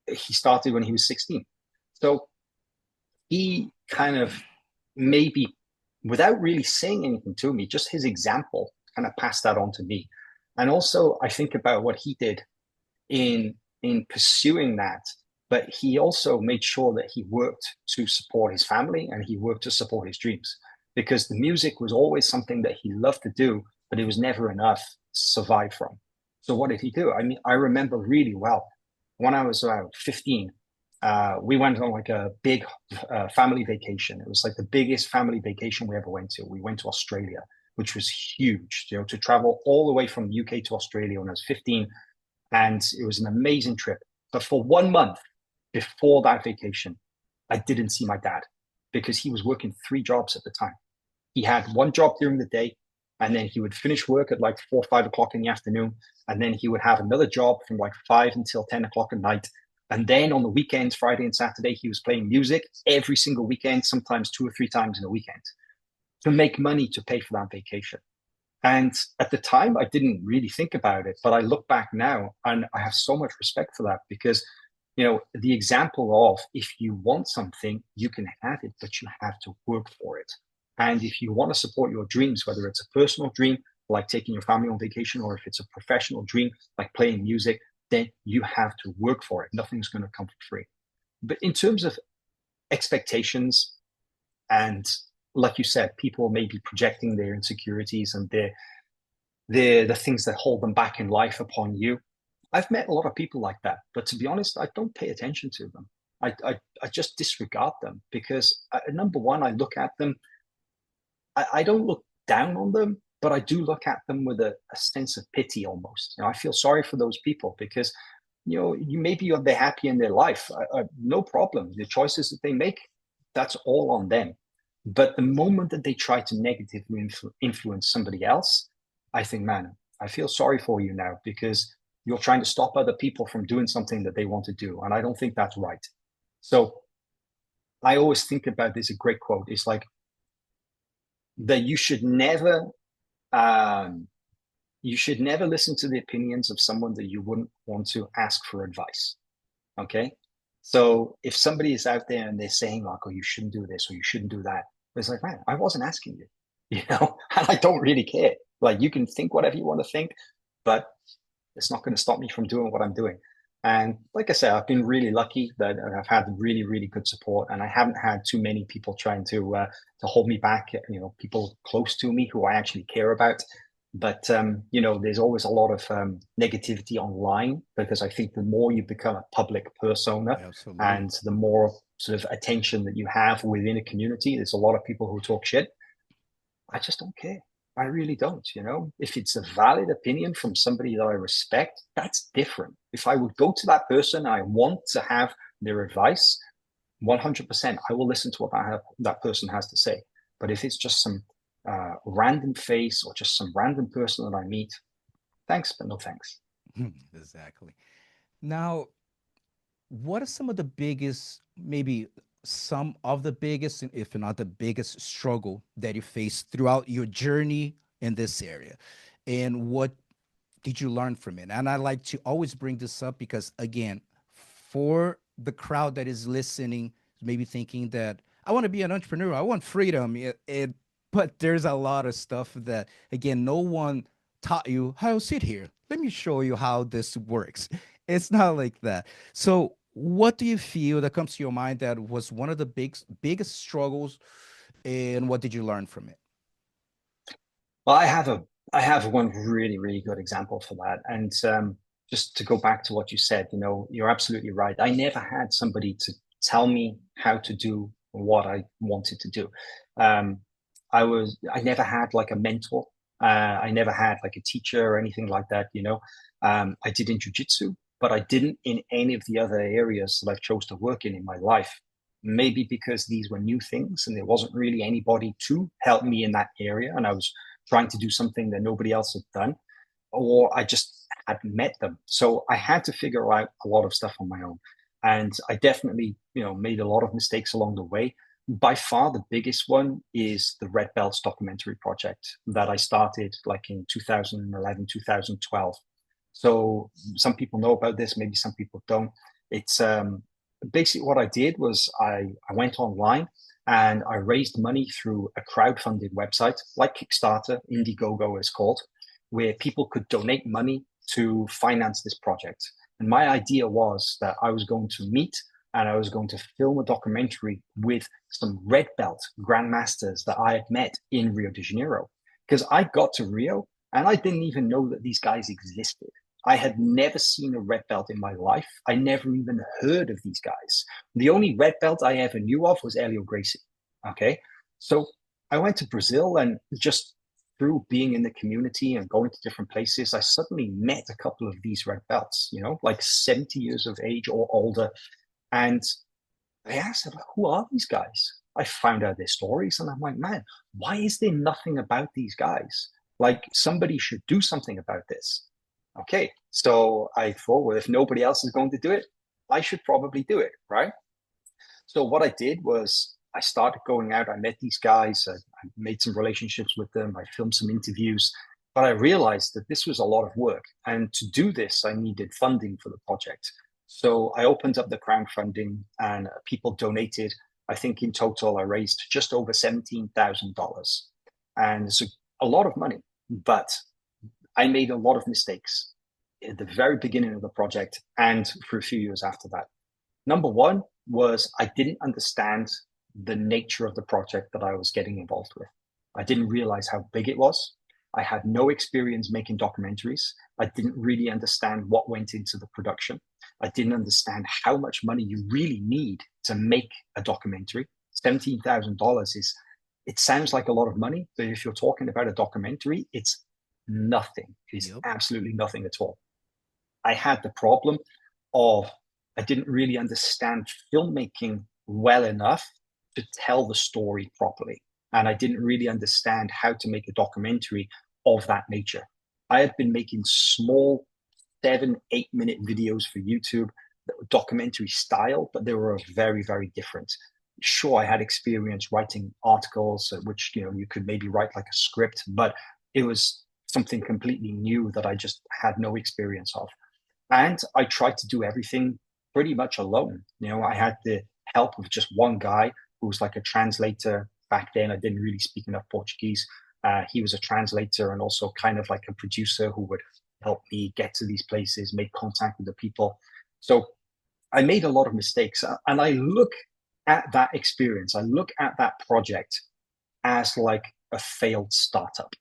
he started when he was 16. So he kind of maybe, without really saying anything to me, just his example kind of passed that on to me. And also I think about what he did in pursuing that, but he also made sure that he worked to support his family and he worked to support his dreams, because the music was always something that he loved to do, but it was never enough to survive from. So what did he do? I mean, I remember really well when I was 15, we went on like a big family vacation. It was like the biggest family vacation we ever went to. We went to Australia, which was huge, to travel all the way from the UK to Australia when I was 15. And it was an amazing trip. But for 1 month before that vacation, I didn't see my dad because he was working 3 jobs at the time. He had one job during the day, and then he would finish work at like 4 or 5 o'clock in the afternoon. And then he would have another job from like 5 until 10 o'clock at night. And then on the weekends, Friday and Saturday, he was playing music every single weekend, sometimes 2 or 3 times in a weekend, to make money to pay for that vacation. And at the time, I didn't really think about it, but I look back now and I have so much respect for that because, the example of if you want something, you can have it, but you have to work for it. And if you want to support your dreams, whether it's a personal dream, like taking your family on vacation, or if it's a professional dream, like playing music, then you have to work for it. Nothing's going to come for free. But in terms of expectations, and like you said, people may be projecting their insecurities and the things that hold them back in life upon you. I've met a lot of people like that, but to be honest, I don't pay attention to them. I just disregard them because number one, I look at them. I don't look down on them, but I do look at them with a sense of pity almost. I feel sorry for those people because they're happy in their life. No problem. The choices that they make, that's all on them. But the moment that they try to negatively influence somebody else, I think, man, I feel sorry for you now because you're trying to stop other people from doing something that they want to do. And I don't think that's right. So I always think about this, a great quote. It's like that you should never you should never listen to the opinions of someone that you wouldn't want to ask for advice. Okay. So if somebody is out there and they're saying like, oh, you shouldn't do this or you shouldn't do that, it's like, man, I wasn't asking you, and I don't really care. Like, you can think whatever you want to think, but it's not going to stop me from doing what I'm doing. And like I said, I've been really lucky that I've had really, really good support, and I haven't had too many people trying to hold me back. People close to me who I actually care about. But there's always a lot of negativity online, because I think the more you become a public persona, Absolutely. and the more sort of attention that you have within a community, there's a lot of people who talk shit. I just don't care. I really don't. If it's a valid opinion from somebody that I respect, that's different. If I would go to that person, I want to have their advice, 100%, I will listen to what that person has to say. But if it's just some random face or just some random person that I meet, thanks, but no thanks. Exactly. Now, what are some of the biggest, maybe some of the biggest, if not the biggest struggle that you faced throughout your journey in this area? And what did you learn from it? And I like to always bring this up because, again, for the crowd that is listening, maybe thinking that I want to be an entrepreneur, I want freedom, but there's a lot of stuff that, again, no one taught you how to sit here. Let me show you how this works. It's not like that. So, what do you feel that comes to your mind that was one of the biggest struggles, and what did you learn from it? Well, I have one really, really good example for that. And just to go back to what you said, you're absolutely right. I never had somebody to tell me how to do what I wanted to do. Um, I never had like a mentor. I never had like a teacher or anything like that. I did in jiu-jitsu, but I didn't in any of the other areas that I've chose to work in my life. Maybe because these were new things and there wasn't really anybody to help me in that area, and I was trying to do something that nobody else had done, or I just hadn't met them. So I had to figure out a lot of stuff on my own. And I definitely, made a lot of mistakes along the way. By far, the biggest one is the Red Belts documentary project that I started like in 2011, 2012. So some people know about this, maybe some people don't. It's basically what I did was I went online and I raised money through a crowdfunded website like Kickstarter, Indiegogo is called, where people could donate money to finance this project. And my idea was that I was going to meet and I was going to film a documentary with some red belt grandmasters that I had met in Rio de Janeiro. Because I got to Rio and I didn't even know that these guys existed. I had never seen a red belt in my life. I never even heard of these guys. The only red belt I ever knew of was Helio Gracie. Okay. So I went to Brazil, and just through being in the community and going to different places, I suddenly met a couple of these red belts, like 70 years of age or older. And I asked them, who are these guys? I found out their stories and I'm like, man, why is there nothing about these guys? Like, somebody should do something about this. Okay. So I thought, well, if nobody else is going to do it, I should probably do it. Right. So what I did was I started going out. I met these guys. I made some relationships with them. I filmed some interviews, but I realized that this was a lot of work. And to do this, I needed funding for the project. So I opened up the crowdfunding and people donated. I think in total, I raised just over $17,000. And it's a lot of money, but I made a lot of mistakes at the very beginning of the project and for a few years after that. Number one was I didn't understand the nature of the project that I was getting involved with. I didn't realize how big it was. I had no experience making documentaries. I didn't really understand what went into the production. I didn't understand how much money you really need to make a documentary. $17,000 it sounds like a lot of money, but if you're talking about a documentary, it's nothing. It's Yep. absolutely nothing at all. I had the problem of I didn't really understand filmmaking well enough to tell the story properly. And I didn't really understand how to make a documentary of that nature. I had been making small 7, 8 minute videos for YouTube that were documentary style, but they were very, very different. Sure, I had experience writing articles, which you could maybe write like a script, but it was something completely new that I just had no experience of. And I tried to do everything pretty much alone. I had the help of just one guy who was like a translator. Back then, I didn't really speak enough Portuguese. He was a translator and also kind of like a producer who would help me get to these places, make contact with the people. So I made a lot of mistakes. And I look at that experience, I look at that project as like a failed startup,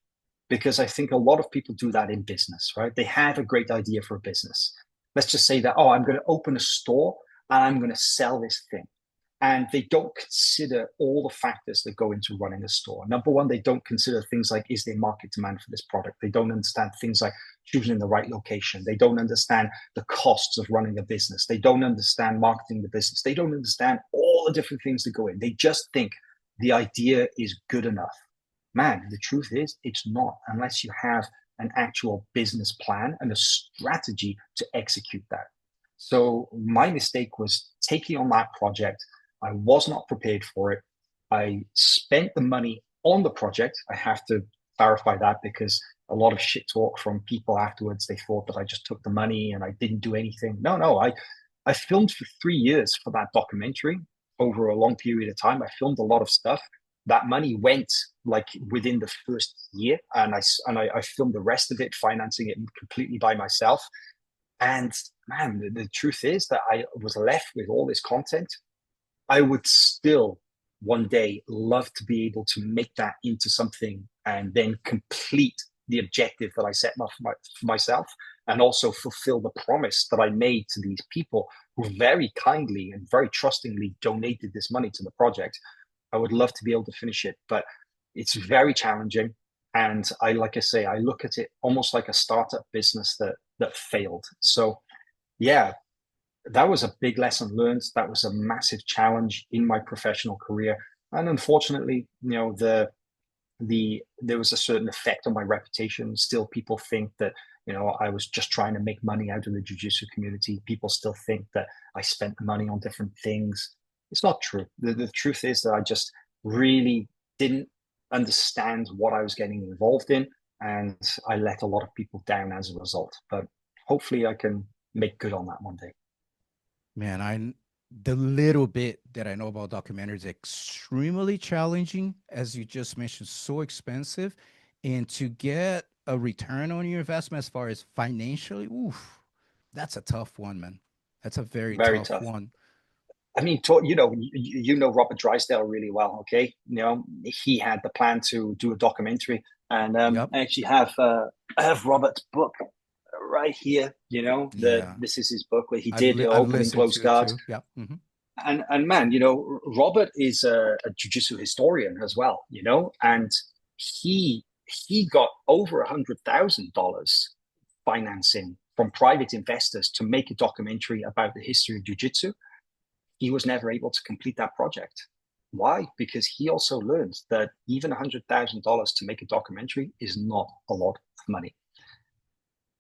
because I think a lot of people do that in business, right? They have a great idea for a business. Let's just say that, oh, I'm going to open a store and I'm going to sell this thing. And they don't consider all the factors that go into running a store. Number one, they don't consider things like, is there market demand for this product? They don't understand things like choosing the right location. They don't understand the costs of running a business. They don't understand marketing the business. They don't understand all the different things that go in. They just think the idea is good enough. Man, the truth is it's not, unless you have an actual business plan and a strategy to execute that. So my mistake was taking on that project. I was not prepared for it. I spent the money on the project. I have to clarify that, because a lot of shit talk from people afterwards. They thought that I just took the money and I didn't do anything. No, I filmed for 3 years for that documentary over a long period of time. I filmed a lot of stuff. That money went like within the first year, and I filmed the rest of it, financing it completely by myself. And man, the truth is that I was left with all this content. I would still one day love to be able to make that into something and then complete the objective that I set for myself, and also fulfill the promise that I made to these people who very kindly and very trustingly donated this money to the project. I would love to be able to finish it, but it's very challenging. And like I say, I look at it almost like a startup business that failed. So yeah, that was a big lesson learned. That was a massive challenge in my professional career. And unfortunately, there was a certain effect on my reputation. Still, people think that, I was just trying to make money out of the jiu-jitsu community. People still think that I spent money on different things. It's not true. The truth is that I just really didn't understand what I was getting involved in, and I let a lot of people down as a result. But hopefully I can make good on that one day. Man, the little bit that I know about documentaries is extremely challenging, as you just mentioned, so expensive, and to get a return on your investment as far as financially, oof, that's a tough one, man. That's a very Very tough tough. one. I mean, you know Robert Drysdale really well, okay? He had the plan to do a documentary, and Yep. I actually I have Robert's book right here. Yeah. This is his book where he I've did I've opening listened close to it guard. too. Yep. Hmm. And man, Robert is a jiu-jitsu historian as well, and he got over $100,000 financing from private investors to make a documentary about the history of jiu-jitsu. He was never able to complete that project. Why? Because he also learned that even $100,000 to make a documentary is not a lot of money.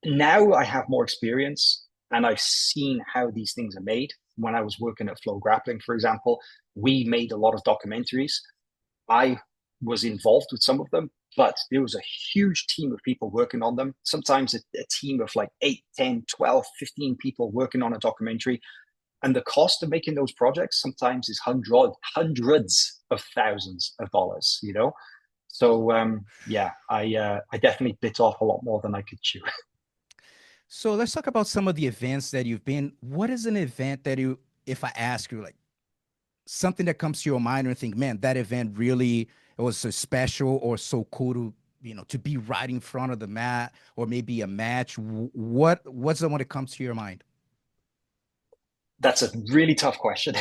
Now I have more experience and I've seen how these things are made. When I was working at FloGrappling, for example, we made a lot of documentaries. I was involved with some of them, but there was a huge team of people working on them. Sometimes a team of like 8, 10, 12, 15 people working on a documentary. And the cost of making those projects sometimes is hundreds of thousands of dollars. So yeah, I definitely bit off a lot more than I could chew. So let's talk about some of the events that you've been. What is an event that if I ask you, like something that comes to your mind and think, man, that event really it was so special or so cool to to be right in front of the mat, or maybe a match. What's the one that comes to your mind? That's a really tough question.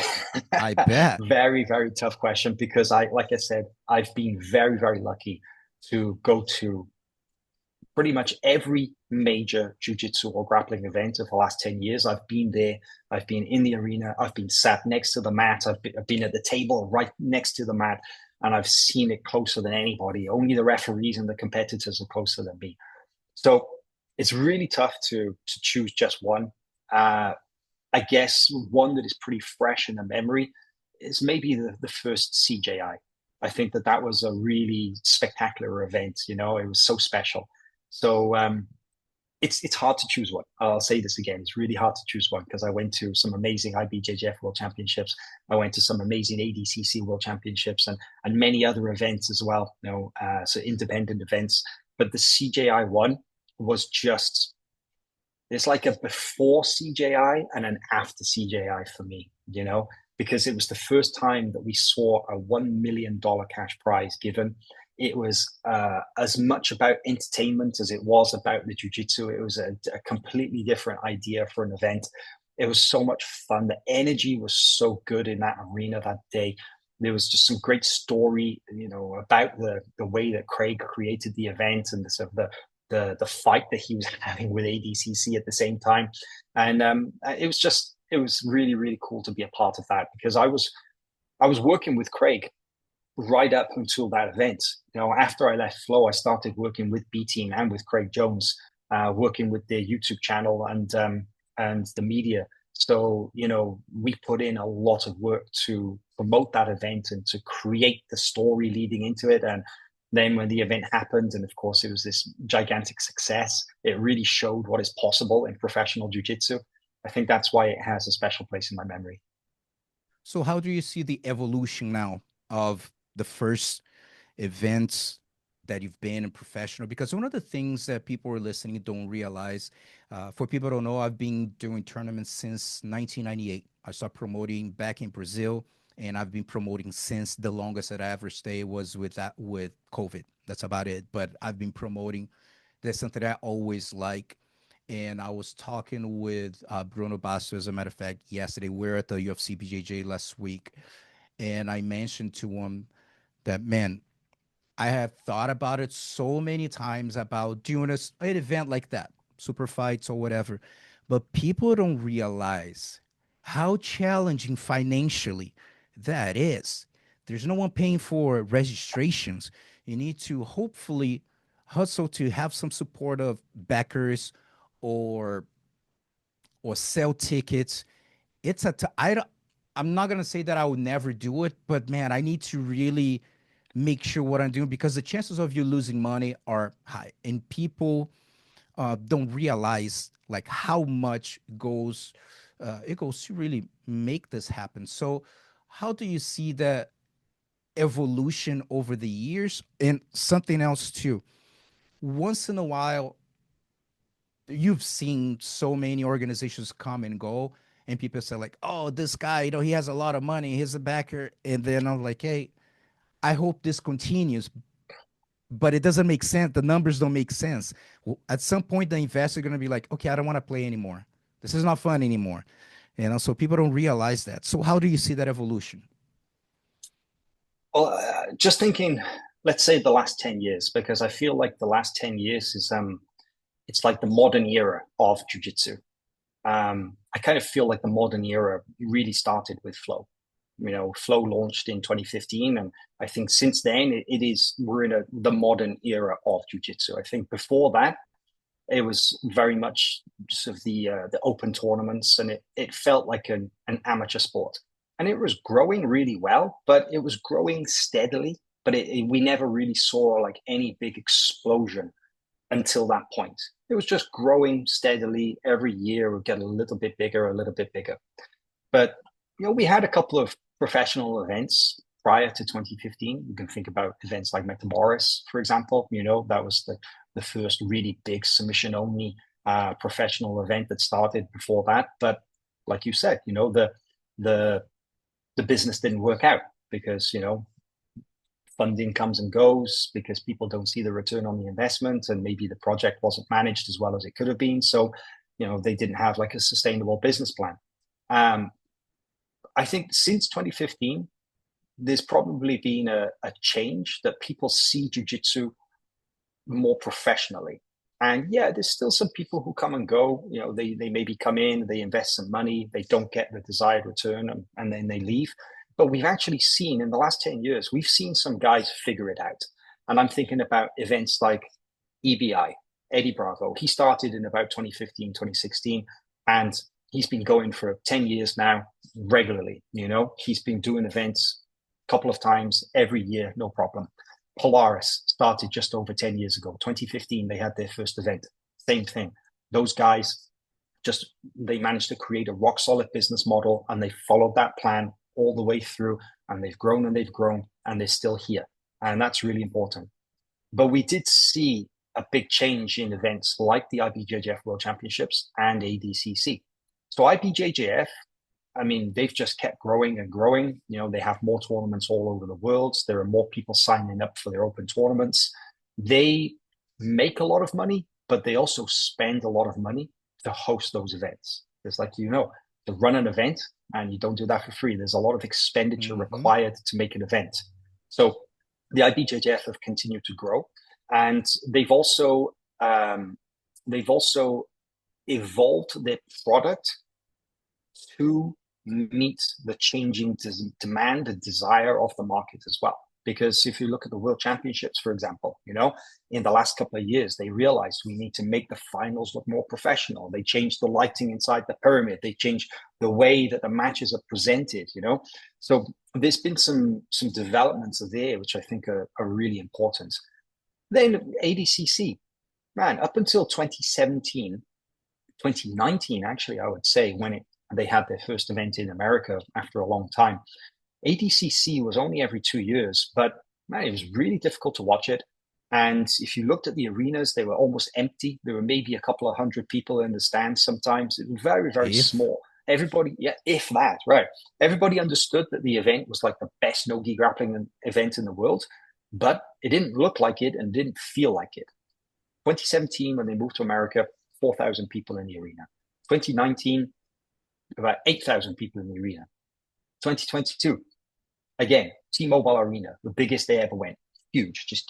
I bet. Very, very tough question, because like I said, I've been very, very lucky to go to pretty much every major jiu-jitsu or grappling event of the last 10 years. I've been there. I've been in the arena. I've been sat next to the mat. I've been at the table right next to the mat, and I've seen it closer than anybody. Only the referees and the competitors are closer than me. So it's really tough to choose just one. I guess one that is pretty fresh in the memory is maybe the first CJI. I think that was a really spectacular event. It was so special. So it's hard to choose one. I'll say this again. It's really hard to choose one because I went to some amazing IBJJF World Championships. I went to some amazing ADCC World Championships and many other events as well, so independent events. But the CJI one was just, it's like a before CJI and an after CJI for me, because it was the first time that we saw a $1 million cash prize given. It was as much about entertainment as it was about the jiu-jitsu. It was a completely different idea for an event. It was so much fun. The energy was so good in that arena that day. There was just some great story, about the way that Craig created the event and the sort of the fight that he was having with ADCC at the same time. And it was really, really cool to be a part of that because I was working with Craig right up until that event. After I left Flow, I started working with B Team and with Craig Jones, working with their YouTube channel and the media. So, we put in a lot of work to promote that event and to create the story leading into it. And then when the event happened, and of course it was this gigantic success, it really showed what is possible in professional jiu-jitsu. I think that's why it has a special place in my memory. So how do you see the evolution now of the first events that you've been in professional? Because one of the things that people are listening don't realize, for people who don't know, I've been doing tournaments since 1998. I started promoting back in Brazil, and I've been promoting since. The longest that I ever stayed was with COVID. That's about it. But I've been promoting. That's something I always like. And I was talking with Bruno Basso, as a matter of fact, yesterday. We're at the UFC BJJ last week, and I mentioned to him that, man, I have thought about it so many times about doing an event like that, super fights or whatever. But people don't realize how challenging financially that is. There's no one paying for registrations. You need to hopefully hustle to have some support of backers or sell tickets. It's I don't, I'm not gonna say that I would never do it, but man, I need to really make sure what I'm doing because the chances of you losing money are high, and people don't realize like how much goes it goes to really make this happen. So, how do you see the evolution over the years? And something else too. Once in a while, you've seen so many organizations come and go, and people say like, "Oh, this guy, he has a lot of money, he's a backer," and then I'm like, "Hey, I hope this continues." But it doesn't make sense. The numbers don't make sense. Well, at some point, the investor are going to be like, okay, I don't want to play anymore. This is not fun anymore. So people don't realize that. So how do you see that evolution? Well, just thinking, let's say the last 10 years, because I feel like the last 10 years is it's like the modern era of jiu-jitsu. I kind of feel like the modern era really started with Flow. Flow launched in 2015, and I think since then we're in the modern era of jiu-jitsu. I think before that, it was very much sort of the open tournaments, and it felt like an amateur sport, and it was growing really well, but it was growing steadily. But we never really saw like any big explosion until that point. It was just growing steadily every year. It would get a little bit bigger, a little bit bigger. But we had a couple of professional events prior to 2015. You can think about events like Metamoris, for example. That was the first really big submission only professional event that started before that. But like you said, the business didn't work out because funding comes and goes because people don't see the return on the investment, and maybe the project wasn't managed as well as it could have been. So they didn't have like a sustainable business plan. I think since 2015, there's probably been a change that people see jiu-jitsu more professionally. And yeah, there's still some people who come and go. They maybe come in, they invest some money, they don't get the desired return, and then they leave. But we've actually seen in the last 10 years, we've seen some guys figure it out. And I'm thinking about events like EBI, Eddie Bravo. He started in about 2015, 2016, and he's been going for 10 years now regularly. He's been doing events a couple of times every year, no problem. Polaris started just over 10 years ago. 2015, they had their first event. Same thing. Those guys they managed to create a rock solid business model, and they followed that plan all the way through, and they've grown and they've grown, and they're still here. And that's really important. But we did see a big change in events like the IBJJF World Championships and ADCC. So IBJJF, I mean, they've just kept growing and growing. You know, they have more tournaments all over the world. There are more people signing up for their open tournaments. They make a lot of money, but they also spend a lot of money to host those events. It's like, you know, to run an event, and you don't do that for free. There's a lot of expenditure required to make an event. So the IBJJF have continued to grow, and they've also evolved their product to meet the changing demand and desire of the market as well. Because if you look at the World Championships, for example, you know, in the last couple of years, they realized we need to make the finals look more professional. They changed the lighting inside the pyramid. They changed the way that the matches are presented, you know. So there's been some developments there, which I think are really important. Then ADCC, man, up until 2017, 2019, actually, I would say, when they had their first event in America after a long time, ADCC was only every 2 years, but man, it was really difficult to watch it. And if you looked at the arenas, they were almost empty. There were maybe a couple of hundred people in the stands sometimes. It was very, very small. Everybody, if that, right. Everybody understood that the event was like the best no-gi grappling event in the world, but it didn't look like it and didn't feel like it. 2017, when they moved to America, 4,000 people in the arena. 2019, about 8,000 people in the arena. 2022, again, T-Mobile Arena, the biggest they ever went. Huge, just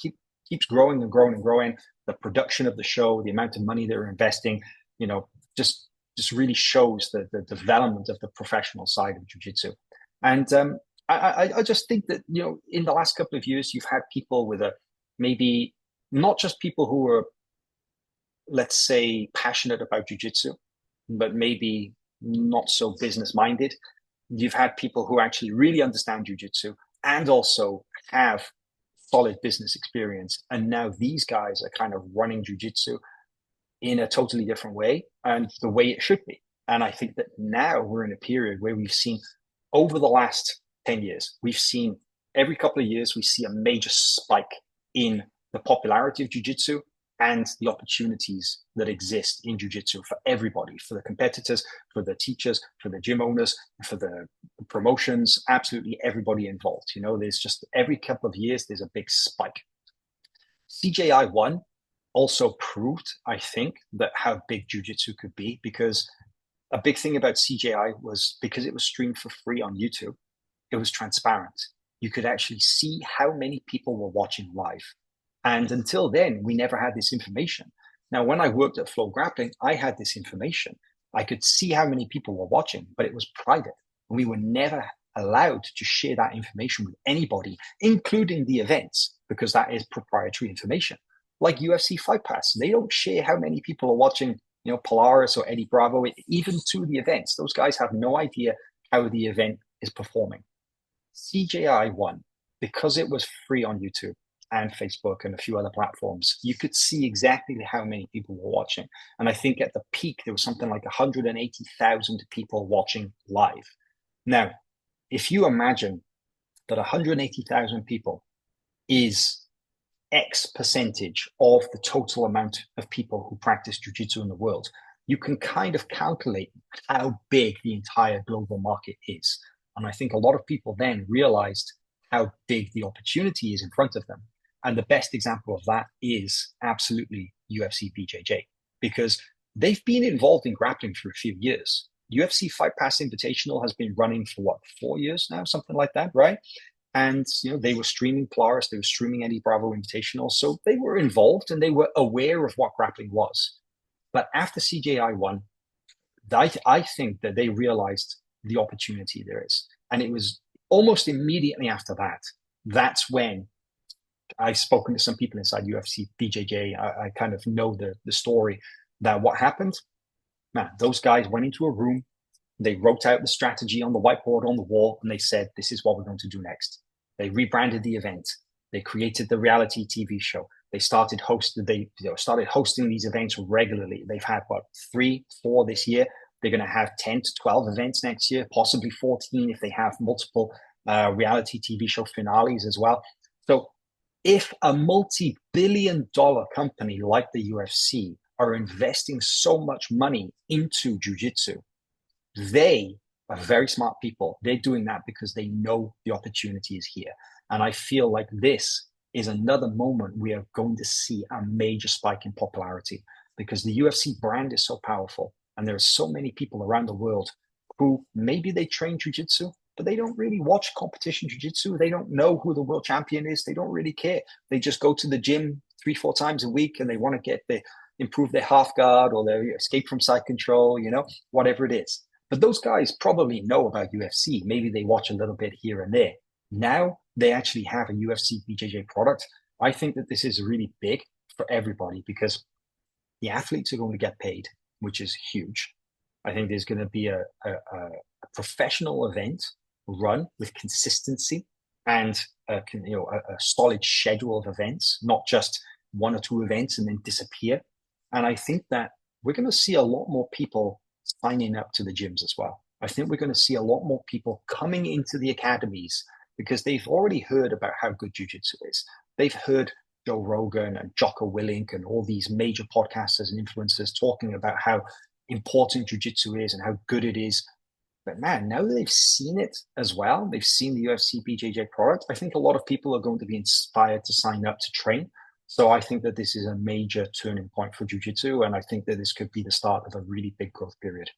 keeps growing and growing and growing. The production of the show, the amount of money they're investing, you know, just really shows the development of the professional side of jiu-jitsu. And I just think that, you know, in the last couple of years, you've had people with maybe not just people who are, let's say, passionate about jiu-jitsu, but maybe not so business-minded. You've had people who actually really understand jiu-jitsu and also have solid business experience. And now these guys are kind of running jiu-jitsu in a totally different way, and the way it should be. And I think that now we're in a period where we've seen, over the last 10 years, we've seen every couple of years, we see a major spike in the popularity of jiu-jitsu and the opportunities that exist in jiu-jitsu for everybody, for the competitors, for the teachers, for the gym owners, for the promotions, absolutely everybody involved. You know, there's just every couple of years, there's a big spike. CJI 1 also proved, I think, that how big jiu-jitsu could be, because a big thing about CJI was because it was streamed for free on YouTube, it was transparent. You could actually see how many people were watching live. And until then, we never had this information. Now, when I worked at FloGrappling, I had this information. I could see how many people were watching, but it was private. And we were never allowed to share that information with anybody, including the events, because that is proprietary information. Like UFC Fight Pass, they don't share how many people are watching, you know, Polaris or Eddie Bravo, even to the events. Those guys have no idea how the event is performing. CJI 1, because it was free on YouTube and Facebook and a few other platforms, you could see exactly how many people were watching. And I think at the peak, there was something like 180,000 people watching live. Now, if you imagine that 180,000 people is X percentage of the total amount of people who practice jiu-jitsu in the world, you can kind of calculate how big the entire global market is. And I think a lot of people then realized how big the opportunity is in front of them. And the best example of that is absolutely UFC BJJ, because they've been involved in grappling for a few years. UFC Fight Pass Invitational has been running for 4 years now, something like that, right? And, you know, they were streaming Polaris, they were streaming Eddie Bravo Invitational. So they were involved and they were aware of what grappling was. But after CJI 1, I think that they realized the opportunity there is. And it was almost immediately after that, that's when I've spoken to some people inside UFC BJJ. I kind of know the story that what happened, man, those guys went into a room, they wrote out the strategy on the whiteboard on the wall, and they said, this is what we're going to do next. They rebranded the event. They created the reality TV show. They started hosting these events regularly. They've had what, 3, 4 this year. They're going to have 10 to 12 events next year, possibly 14 if they have multiple reality TV show finales as well. So if a multi-billion-dollar company like the UFC are investing so much money into jiu-jitsu, they are very smart people. They're doing that because they know the opportunity is here. And I feel like this is another moment we are going to see a major spike in popularity because the UFC brand is so powerful. And there are so many people around the world who maybe they train jiu-jitsu, but they don't really watch competition jiu-jitsu. They don't know who the world champion is. They don't really care. They just go to the gym 3, 4 times a week and they want to improve their half guard or their escape from side control, whatever it is. But those guys probably know about UFC. Maybe they watch a little bit here and there. Now they actually have a UFC BJJ product. I think that this is really big for everybody because the athletes are going to get paid, which is huge. I think there's going to be a professional event run with consistency and a solid schedule of events, not just 1 or 2 events and then disappear. And I think that we're going to see a lot more people signing up to the gyms as well. I think we're going to see a lot more people coming into the academies because they've already heard about how good jiu-jitsu is. They've heard Joe Rogan and Jocko Willink and all these major podcasters and influencers talking about how important jiu-jitsu is and how good it is. But man, now that they've seen it as well, they've seen the UFC BJJ product, I think a lot of people are going to be inspired to sign up to train. So I think that this is a major turning point for jiu-jitsu, and I think that this could be the start of a really big growth period.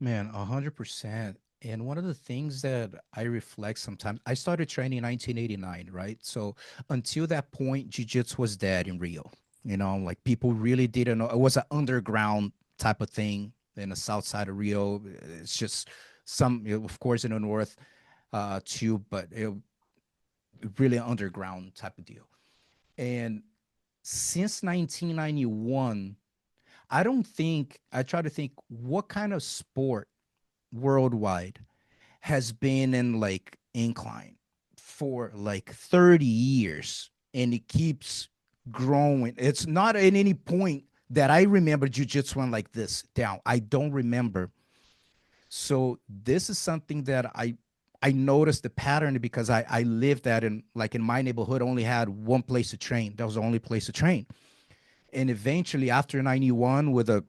Man, 100%. And one of the things that I reflect sometimes, I started training in 1989, right? So until that point, jiu-jitsu was dead in Rio. Like people really didn't know. It was an underground type of thing in the south side of Rio. It's just of course, in the north too, but it really underground type of deal. And since 1991, I try to think what kind of sport worldwide has been in like incline for like 30 years and it keeps growing. It's not at any point that I remember jiu-jitsu went like this down. I don't remember. So this is something that I noticed the pattern because I lived that in my neighborhood only had one place to train. That was the only place to train. And eventually after 91 with the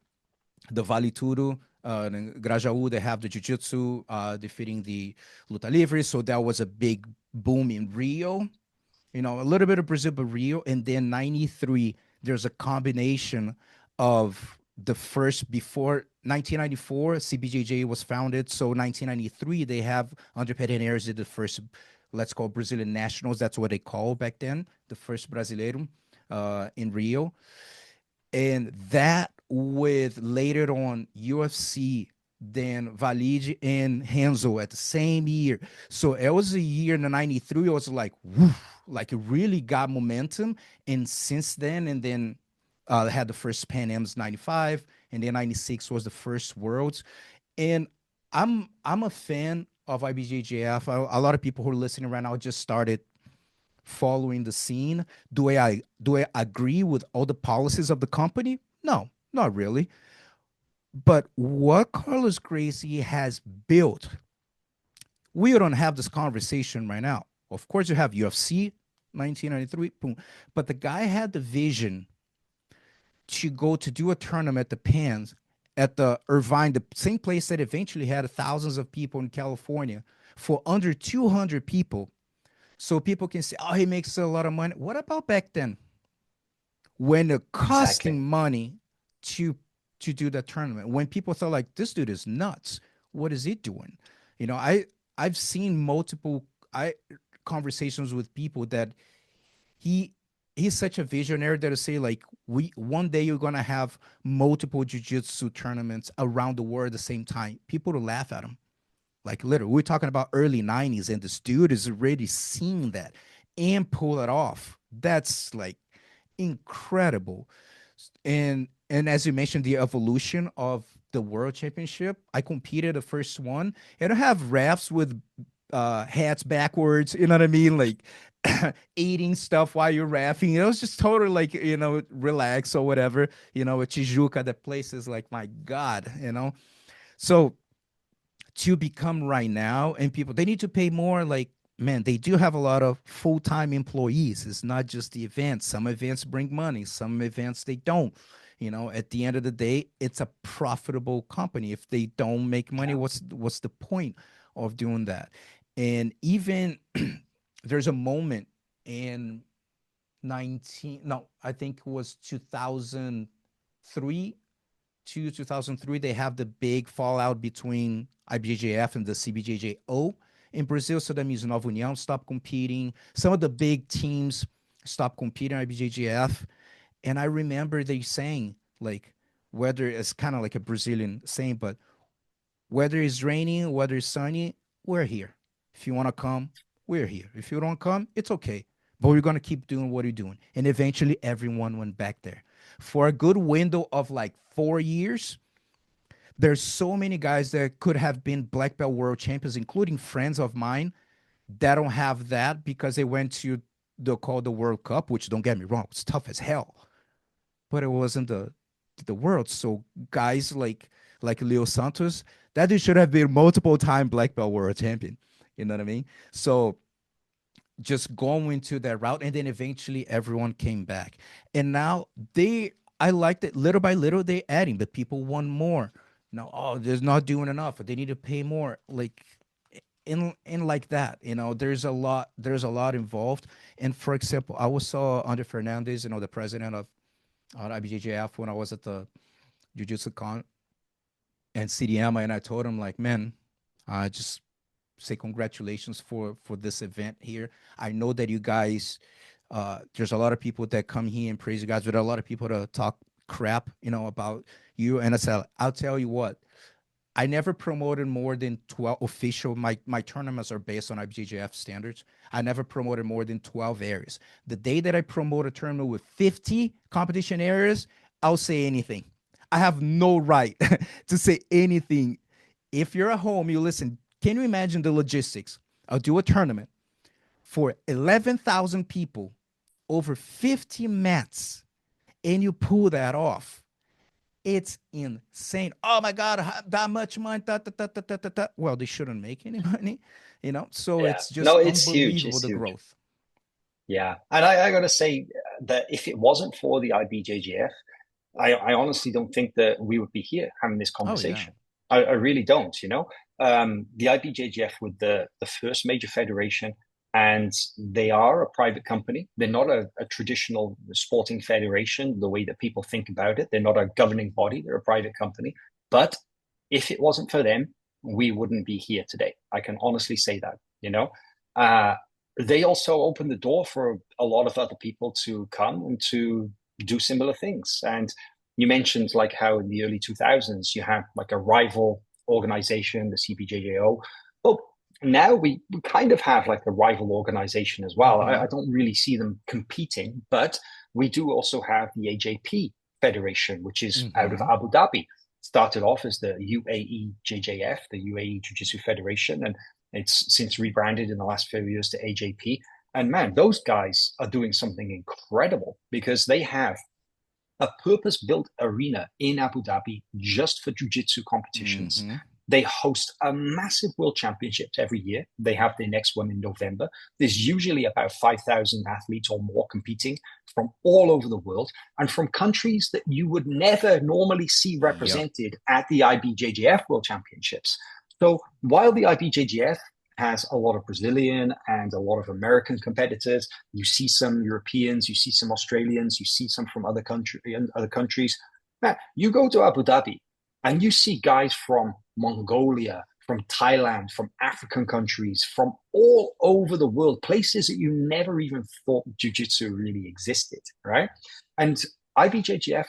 Vale Tudo, in Grajaú, they have the jiu-jitsu defeating the luta livre. So that was a big boom in Rio, a little bit of Brazil, but Rio. And then 93, there's a combination of the first, before 1994, CBJJ was founded. So 1993, they have Andre Pederneiras did the first, let's call Brazilian Nationals. That's what they call back then, the first Brasileiro in Rio. And that with later on UFC, then Valide and Renzo at the same year. So it was a year in the 93, it was like, woof, like it really got momentum. And since then, and then had the first Pan Am's 95, and then 96 was the first Worlds. And I'm a fan of IBJJF. A lot of people who are listening right now just started following the scene. Do I agree with all the policies of the company? No, not really. But what Carlos Gracie has built, we don't have this conversation right now. Of course, you have UFC 1993, boom. But the guy had the vision to go to do a tournament at the Pans at the Irvine, the same place that eventually had thousands of people in California, for under 200 people. So people can say, oh, he makes a lot of money. What about back then? When it costing money to do that tournament, when people thought like, this dude is nuts. What is he doing? I've seen multiple conversations with people that he's such a visionary that to say like, one day you're gonna have multiple jiu-jitsu tournaments around the world at the same time. People to laugh at him. Like literally, we're talking about early 90s, and this dude is already seeing that and pull it off. That's like incredible. And as you mentioned, the evolution of the World Championship, I competed the first one, and I have refs with hats backwards. You know what I mean? Like eating stuff while you're rapping. It was just totally like, relax or whatever. Tijuca, the place is like, my God. So to become right now, and people, they need to pay more. Like, man, they do have a lot of full-time employees. It's not just the events. Some events bring money, some events they don't. At the end of the day, it's a profitable company. If they don't make money, Yeah. what's the point of doing that? And even there's a moment in 19 no, I think it was 2003 to 2003, they have the big fallout between IBJJF and the CBJJO in Brazil. So that means Nova União stopped competing. Some of the big teams stopped competing in IBJJF. And I remember they saying, like, whether it's kind of like a Brazilian saying, but whether it's raining, whether it's sunny, we're here. If you want to come, we're here. If you don't come, it's okay. But we're going to keep doing what you're doing. And eventually everyone went back there. For a good window of like 4 years, there's so many guys that could have been black belt world champions, including friends of mine that don't have that because they went to the World Cup, which, don't get me wrong, it's tough as hell, but it wasn't the world. So guys like Leo Santos, that dude should have been multiple time black belt world champion. You know what I mean? So just going to that route, and then eventually everyone came back, and now I like that little by little they're adding, but people want more. Now, oh, they're not doing enough, they need to pay more. Like, in like that, there's a lot involved. And for example, I was saw Andre Fernandez, the president of IBJJF, when I was at the Jiu-Jitsu con and CDM, and I told him, like, man, I just say congratulations for this event here. I know that you guys, there's a lot of people that come here and praise you guys, but a lot of people that talk crap, about you. And I said, I'll tell you what, I never promoted more than 12 official. My tournaments are based on IBJJF standards. I never promoted more than 12 areas. The day that I promote a tournament with 50 competition areas, I'll say anything. I have no right to say anything. If you're at home, you listen. Can you imagine the logistics? I'll do a tournament for 11,000 people over 50 mats, and you pull that off. It's insane. Oh my God, that much money. Da, da, da, da, da, da, da. Well, they shouldn't make any money, So Yeah. it's No, just it's huge. unbelievable, It's the huge. growth. Yeah. And I got to say that if it wasn't for the IBJJF, I honestly don't think that we would be here having this Oh yeah. conversation. I really don't. The IBJJF with the first major federation, and they are a private company. They're not a traditional sporting federation, the way that people think about it. They're not a governing body. They're a private company. But if it wasn't for them, we wouldn't be here today. I can honestly say that. Uh, they also opened the door for a lot of other people to come and to do similar things. And you mentioned like how in the early 2000s you had like a rival organization, the CBJJO. Well, now we kind of have like a rival organization as well. Mm-hmm. I don't really see them competing, but we do also have the AJP Federation, which is out of Mm-hmm. Abu Dhabi. Started off as the UAE the UAE Jiu-Jitsu Federation, and it's since rebranded in the last few years to AJP. And man, those guys are doing something incredible because they have a purpose-built arena in Abu Dhabi just for jiu-jitsu competitions. Mm-hmm. They host a massive world championships every year. They have their next one in November. There's usually about 5,000 athletes or more competing from all over the world and from countries that you would never normally see Yep. represented at the IBJJF World Championships. So while the IBJJF has a lot of Brazilian and a lot of American competitors, you see some Europeans, you see some Australians, you see some from other countries. Man, you go to Abu Dhabi and you see guys from Mongolia, from Thailand, from African countries, from all over the world, places that you never even thought jiu-jitsu really existed, right? And IBJJF,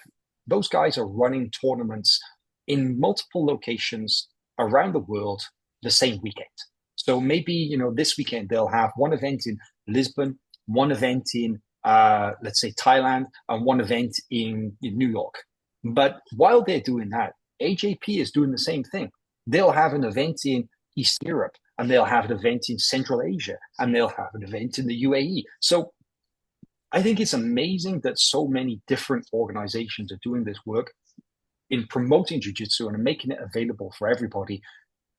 those guys are running tournaments in multiple locations around the world the same weekend. So maybe, this weekend they'll have one event in Lisbon, one event in, let's say, Thailand, and one event in New York. But while they're doing that, AJP is doing the same thing. They'll have an event in East Europe, and they'll have an event in Central Asia, and they'll have an event in the UAE. So I think it's amazing that so many different organizations are doing this work in promoting jiu-jitsu and making it available for everybody.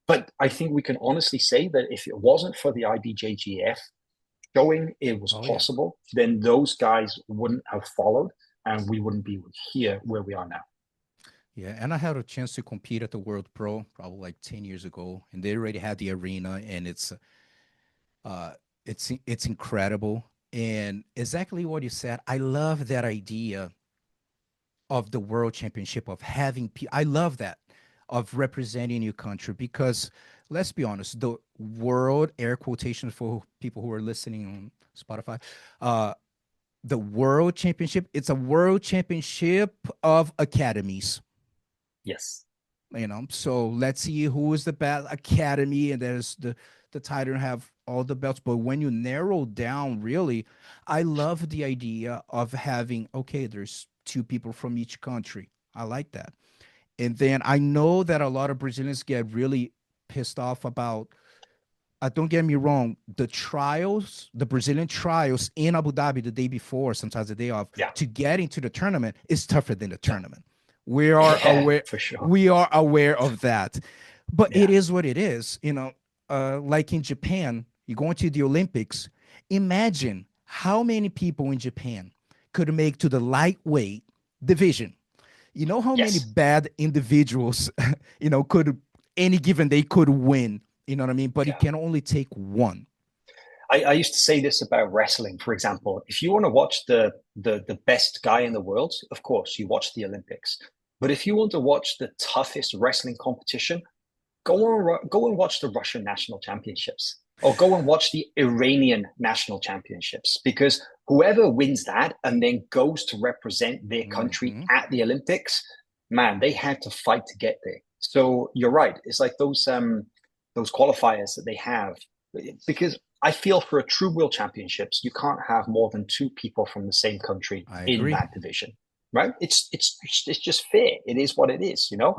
But I think we can honestly say that if it wasn't for the IBJJF showing it was Oh yeah. possible, then those guys wouldn't have followed and we wouldn't be here where we are now. Yeah, and I had a chance to compete at the World Pro probably like 10 years ago, and they already had the arena, and uh it's incredible. And exactly what you said, I love that idea of the World Championship, of having I love that, of representing your country, because let's be honest, the world, air quotations for people who are listening on Spotify, uh the World Championship, it's a World Championship of academies. Yes. So let's see who is the best academy, and there's the title, and have all the belts. But when you narrow down, really, I love the idea of having, okay, there's two people from each country. I like that. And then I know that a lot of Brazilians get really pissed off about, don't get me wrong, the trials, the Brazilian trials in Abu Dhabi the day before, sometimes the day off, Yeah. to get into the tournament is tougher than the tournament. We are Yeah, aware, for sure. we are aware of that, but Yeah. it is what it is. Like in Japan, you go into the Olympics. Imagine how many people in Japan could make to the lightweight division. You know how many Yes. bad individuals, could any given day could win. You know what I mean? But it Yeah. can only take one. I used to say this about wrestling, for example. If you want to watch the best guy in the world, of course, you watch the Olympics. But if you want to watch the toughest wrestling competition, go and watch the Russian national championships, or go and watch the Iranian national championships, because whoever wins that and then goes to represent their country Mm-hmm. at the Olympics, man, they had to fight to get there. So you're right. It's like those qualifiers that they have, because I feel for a true world championships, you can't have more than two people from the same country I in agree. that division, right? It's just fair. It is what it is, you know.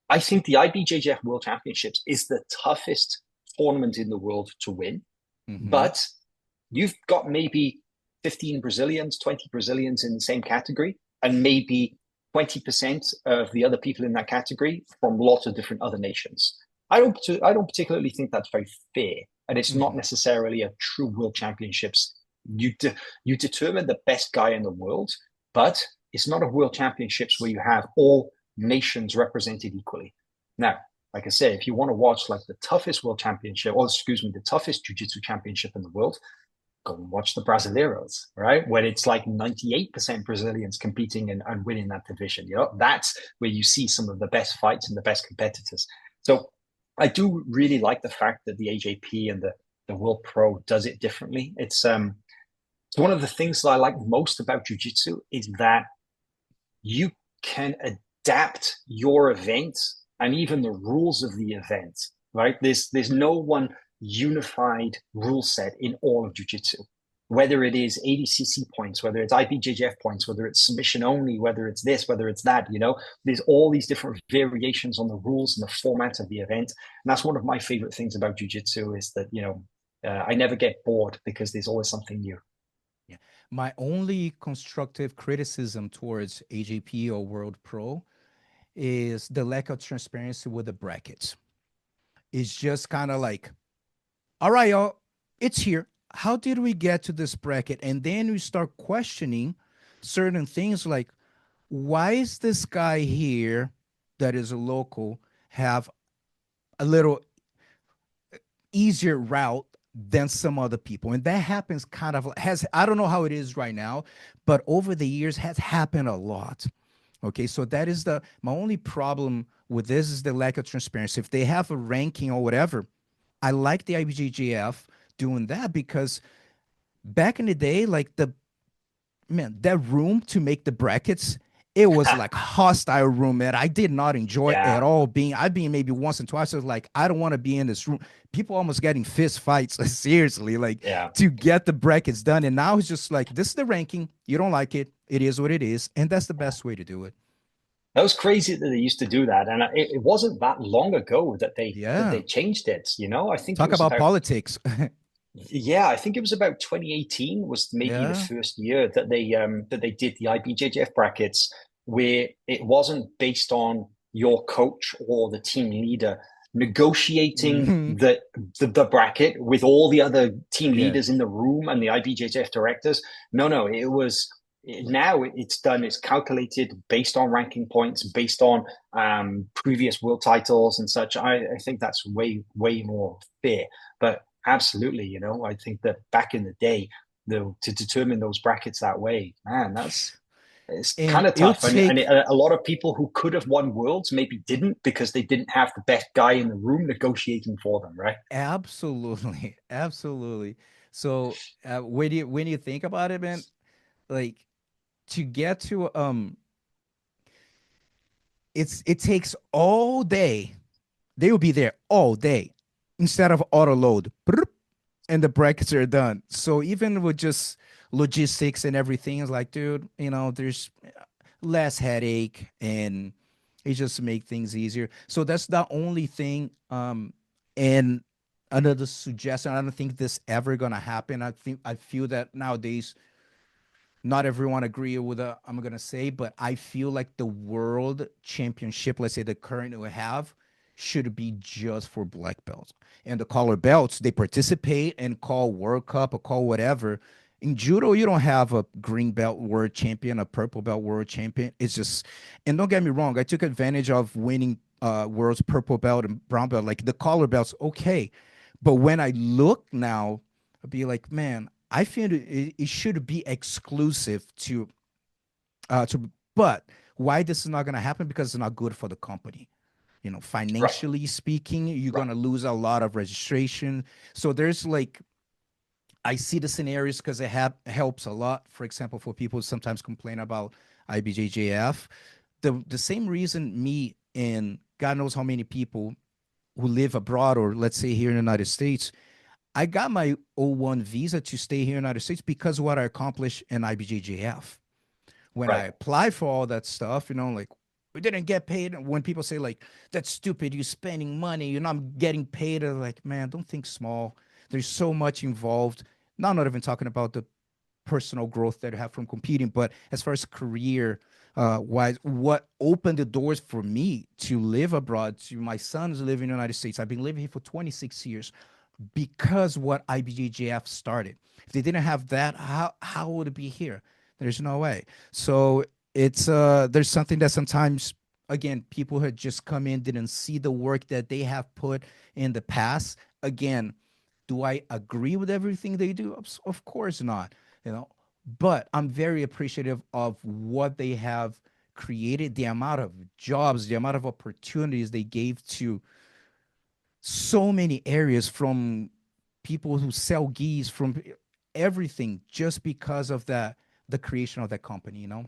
I think the IBJJF World Championships is the toughest tournament in the world to win, Mm-hmm. but you've got maybe 15 Brazilians, 20 Brazilians in the same category, and maybe 20% of the other people in that category from lots of different other nations. I don't particularly think that's very fair, and it's not Mm-hmm. necessarily a true World Championships. You determine the best guy in the world, but it's not a World Championships where you have all nations represented equally. Now, like I said, if you want to watch like the toughest world championship, or excuse me, the toughest jiu-jitsu championship in the world, go and watch the Brasileiros, right? When it's like 98% Brazilians competing and winning that division. That's where you see some of the best fights and the best competitors. So I do really like the fact that the AJP and the World Pro does it differently. It's one of the things that I like most about jiu-jitsu is that you can adapt your event and even the rules of the event, right? There's no one unified rule set in all of jiu-jitsu, whether it is ADCC points, whether it's IBJJF points, whether it's submission only, whether it's this, whether it's that, there's all these different variations on the rules and the format of the event. And that's one of my favorite things about jiu-jitsu is that, I never get bored because there's always something new. Yeah. My only constructive criticism towards AJP or World Pro is the lack of transparency with the brackets. It's just kind of like, all right, y'all, it's here. How did we get to this bracket? And then we start questioning certain things like, why is this guy here that is a local have a little easier route than some other people? And that happens kind of I don't know how it is right now, but over the years has happened a lot. Okay, so that is my only problem with this is the lack of transparency. If they have a ranking or whatever, I like the IBJJF doing that, because back in the day, like that room to make the brackets, it was like hostile room, man. I did not enjoy it at Yeah. all. I've been maybe once and twice. I was like, I don't want to be in this room. People almost getting fist fights, seriously, like Yeah. to get the brackets done. And now it's just like, this is the ranking. You don't like it. It is what it is. And that's the best way to do it. That was crazy that they used to do that, and it wasn't that long ago that they Yeah. changed it. You know, I think it Talk was about about politics. yeah, I think it was about 2018 was maybe the Yeah. first year that they did the IBJJF brackets where it wasn't based on your coach or the team leader negotiating Hmm. the bracket with all the other team Yeah. leaders in the room and the IBJJF directors. No, it was now it's done. It's calculated based on ranking points, based on previous world titles and such. I think that's way more fair. But absolutely, you know, I think that back in the day, to determine those brackets that way, man, it's And kind of it'll tough. And take a lot of people who could have won worlds maybe didn't because they didn't have the best guy in the room negotiating for them, right? absolutely, absolutely. So when you think about it, man, like to get to it takes all day. They will be there all day instead of auto load. And the brackets are done. So even with just logistics and everything, it's like, dude, you know, there's less headache and it just make things easier. So that's the only thing. And another suggestion, I don't think this ever gonna happen. I feel that nowadays not everyone agree with what I'm gonna say, but I feel like the world championship, let's say the current we have, should be just for black belts. And the color belts, they participate and call World Cup or call whatever. In judo, you don't have a green belt world champion, a purple belt world champion. It's just, and don't get me wrong, I took advantage of winning world's purple belt and brown belt, like the color belts, okay. But when I look now, I'd be like, man, I feel it should be exclusive to but why this is not going to happen because it's not good for the company. You know, Right, financially speaking, you're right. going to lose a lot of registration. So there's like I see the scenarios because it helps a lot. For example, for people who sometimes complain about IBJJF, the same reason me and God knows how many people who live abroad or let's say here in the United States, I got my O1 visa to stay here in the United States because of what I accomplished in IBJJF. When I Right. applied for all that stuff, you know, like we didn't get paid. When people say like that's stupid, you're spending money, you're not getting paid, I'm like, man, don't think small. There's so much involved. Now, I'm not even talking about the personal growth that I have from competing, but as far as career wise, what opened the doors for me to live abroad, to my sons living in the United States. I've been living here for 26 years because what IBJJF started. If they didn't have that, how would it be here? There's no way. So it's there's something that sometimes again people had just come in didn't see the work that they have put in the past. Again, do I agree with everything they do? Of course not. You know, but I'm very appreciative of what they have created, the amount of jobs, the amount of opportunities they gave to so many areas from people who sell geese from everything just because of the creation of that company, you know.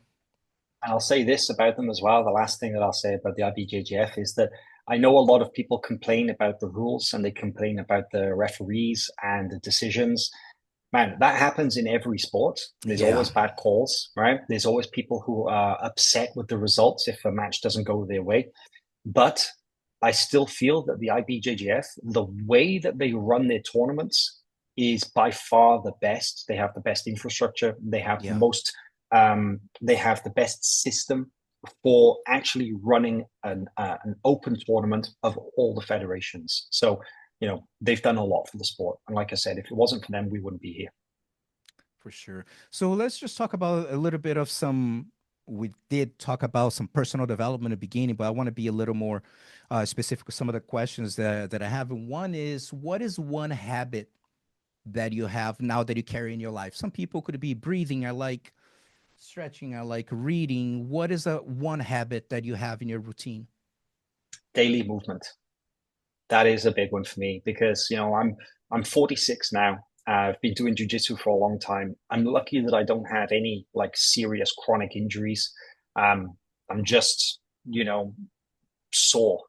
And I'll say this about them as well. The last thing that I'll say about the IBJJF is that I know a lot of people complain about the rules and they complain about the referees and the decisions. Man, that happens in every sport. There's Yeah. always bad calls, right? There's always people who are upset with the results if a match doesn't go their way. But I still feel that the IBJJF, the way that they run their tournaments is by far the best. They have the best infrastructure. Yeah. They have the best system for actually running an open tournament of all the federations. So, you know, they've done a lot for the sport. And like I said, if it wasn't for them, we wouldn't be here. For sure. So let's just talk about a little bit of some. We did talk about some personal development at the beginning, but I want to be a little more specific with some of the questions that I have. And one is, what is one habit that you have now that you carry in your life? Some people could be breathing. I like stretching. I like reading. What is a one habit that you have in your routine? Daily movement. That is a big one for me because, you know, I'm 46 now. I've been doing jiu-jitsu for a long time. I'm lucky that I don't have any like serious chronic injuries. I'm just, you know, sore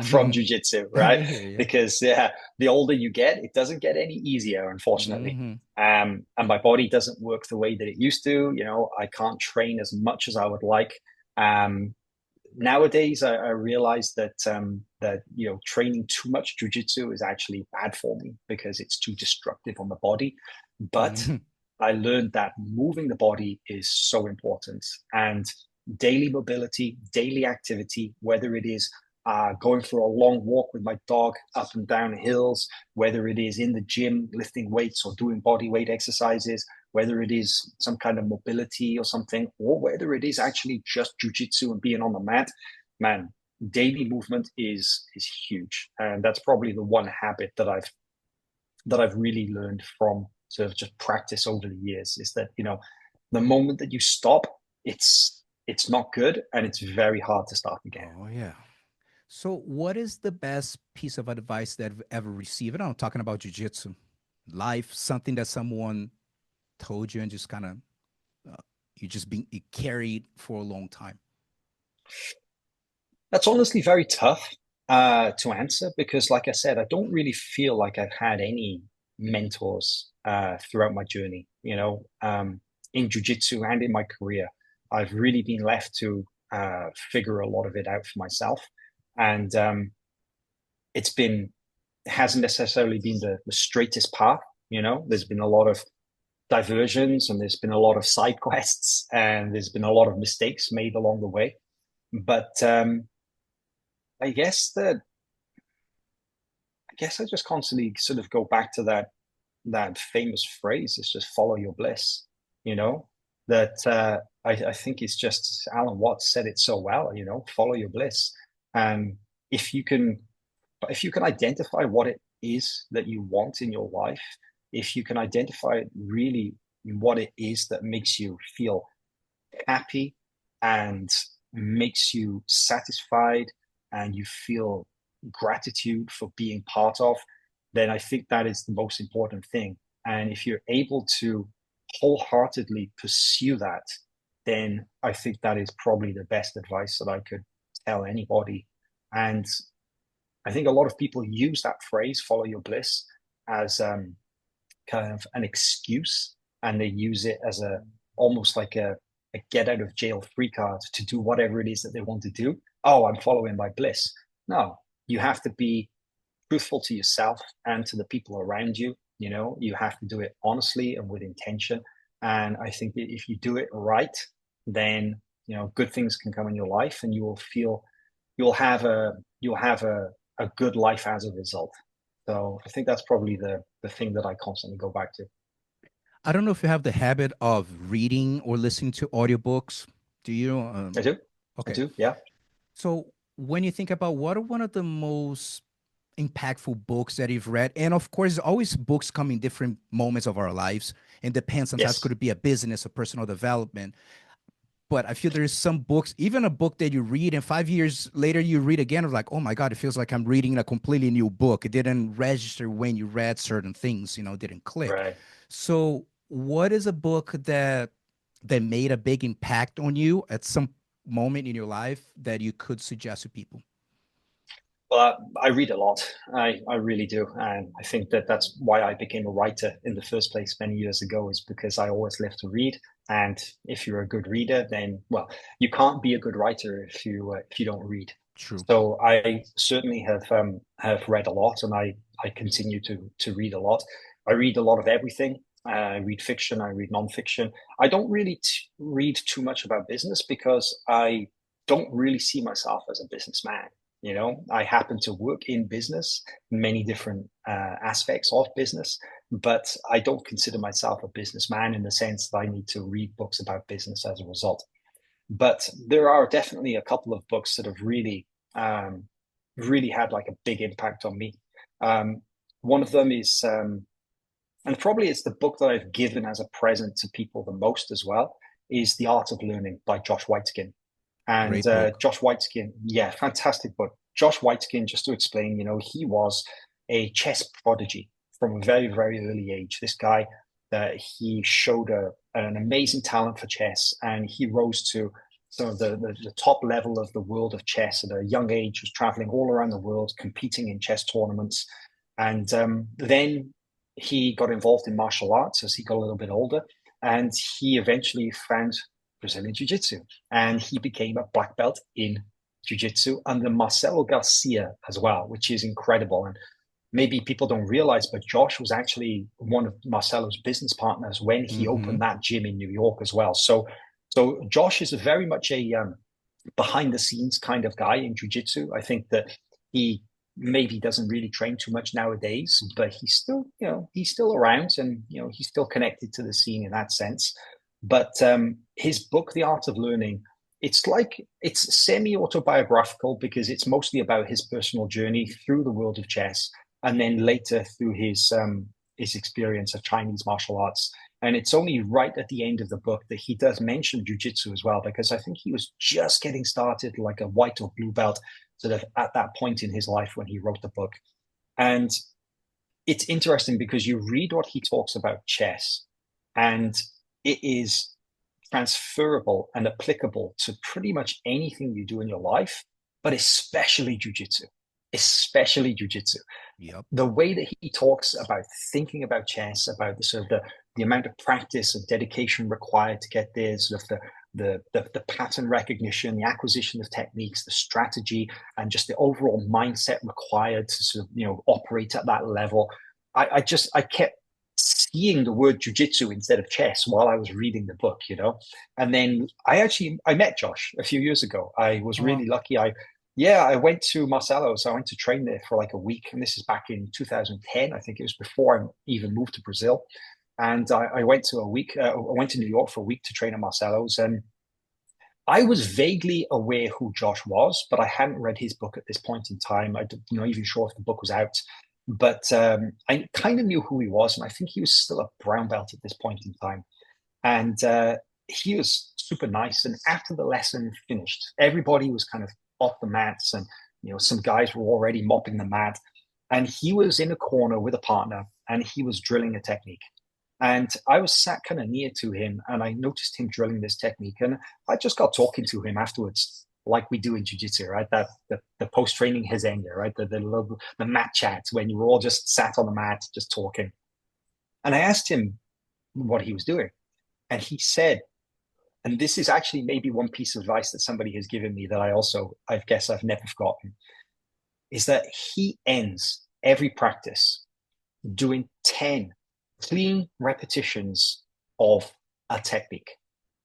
from Hmm. jiu-jitsu, I right? hear you. Because yeah, the older you get, it doesn't get any easier, unfortunately. Hmm. And my body doesn't work the way that it used to. You know, I can't train as much as I would like. Um, nowadays I realize that that training too much jujitsu is actually bad for me because it's too destructive on the body. But Mhm. I learned that moving the body is so important, and daily mobility, daily activity, whether it is going for a long walk with my dog up and down hills, whether it is in the gym lifting weights or doing body weight exercises, whether it is some kind of mobility or something, or whether it is actually just jujitsu and being on the mat, man, daily movement is huge, and that's probably the one habit that I've really learned from sort of just practice over the years is that the moment that you stop, it's not good and it's very hard to start again. Oh yeah. So, what is the best piece of advice that I've ever received? And I'm talking about jujitsu, life, something that someone told you and just kind of you just being it carried for a long time. That's honestly very tough to answer because, like I said, I don't really feel like I've had any mentors throughout my journey. In jujitsu and in my career, I've really been left to figure a lot of it out for myself, and it's been it hasn't necessarily been the straightest path. There's been a lot of diversions and there's been a lot of side quests and there's been a lot of mistakes made along the way. But I guess that I guess I just constantly sort of go back to that famous phrase, it's just follow your bliss, you know, that I think it's just Alan Watts said it so well, follow your bliss. And if you can if you can identify what it is that you want in your life, if you can identify really what it is that makes you feel happy and makes you satisfied and you feel gratitude for being part of, then I think that is the most important thing. And if you're able to wholeheartedly pursue that, then I think that is probably the best advice that I could tell anybody. And I think a lot of people use that phrase, follow your bliss, as kind of an excuse. And they use it as almost like a get out of jail free card to do whatever it is that they want to do. Oh, I'm following my bliss. No, you have to be truthful to yourself and to the people around you. You have to do it honestly and with intention. And I think that if you do it right, then good things can come in your life, and you'll have a good life as a result. So I think that's probably the thing that I constantly go back to. I don't know if you have the habit of reading or listening to audiobooks. Do you? I do. I Okay. do. Yeah. So when you think about what are one of the most impactful books that you've read, and of course, always books come in different moments of our lives, and depends. Sometimes Yes. could it be a business or personal development. But I feel there's some books, even a book that you read, and 5 years later you read again, of like, oh my God, it feels like I'm reading a completely new book. It didn't register when you read certain things, didn't click. Right. So, what is a book that made a big impact on you at some moment in your life that you could suggest to people? Well, I read a lot. I really do. And I think that that's why I became a writer in the first place many years ago, is because I always lived to read. And if you're a good reader, then, well, you can't be a good writer if you don't read. True. So I certainly have read a lot, and I continue to read a lot. I read a lot of everything. I read fiction. I read nonfiction. I don't really read too much about business because I don't really see myself as a businessman. I happen to work in business, many different aspects of business, but I don't consider myself a businessman in the sense that I need to read books about business as a result. But there are definitely a couple of books that have really had like a big impact on me. Um, One of them is, and probably it's the book that I've given as a present to people the most as well, is The Art of Learning by Josh Whiteskin. And Great book. Josh Whiteskin, yeah, fantastic book. Josh Whiteskin, just to explain, he was a chess prodigy from a very, very early age. This guy, he showed an amazing talent for chess, and he rose to some of the top level of the world of chess at a young age. Was traveling all around the world, competing in chess tournaments, and then he got involved in martial arts as he got a little bit older, and he eventually found Brazilian Jiu-Jitsu, and he became a black belt in Jiu-Jitsu under Marcelo Garcia as well, which is incredible. And maybe people don't realize, but Josh was actually one of Marcelo's business partners when he Mm-hmm. opened that gym in New York as well. So Josh is very much a behind the scenes kind of guy in jiu-jitsu. I think that he maybe doesn't really train too much nowadays, but he's still, he's still around, and he's still connected to the scene in that sense. But his book, The Art of Learning, it's semi-autobiographical because it's mostly about his personal journey through the world of chess, and then later through his experience of Chinese martial arts. And it's only right at the end of the book that he does mention jujitsu as well, because I think he was just getting started, like a white or blue belt, sort of at that point in his life when he wrote the book. And it's interesting because you read what he talks about chess, and it is transferable and applicable to pretty much anything you do in your life, but especially jujitsu, especially jujitsu. Yep. The way that he talks about thinking about chess, about the amount of practice and dedication required to get there, sort of the pattern recognition, the acquisition of techniques, the strategy, and just the overall mindset required to sort of operate at that level. I kept seeing the word jujitsu instead of chess while I was reading the book, And then I met Josh a few years ago. I was really lucky. I went to Marcelo's. I went to train there for like a week, and this is back in 2010. I think it was before I even moved to Brazil. And I went to I went to New York for a week to train at Marcelo's, and I was vaguely aware who Josh was, but I hadn't read his book at this point in time. I'm not even sure if the book was out, but I kind of knew who he was, and I think he was still a brown belt at this point in time. And he was super nice. And after the lesson finished, everybody was kind of off the mats, and some guys were already mopping the mat, and he was in a corner with a partner, and he was drilling a technique. And I was sat kind of near to him, and I noticed him drilling this technique, and I just got talking to him afterwards, like we do in jiu-jitsu, right? That the post-training resenga, right? The mat chat when you were all just sat on the mat just talking. And I asked him what he was doing, and he said, and this is actually maybe one piece of advice that somebody has given me that I guess I've never forgotten, is that he ends every practice doing 10 clean repetitions of a technique,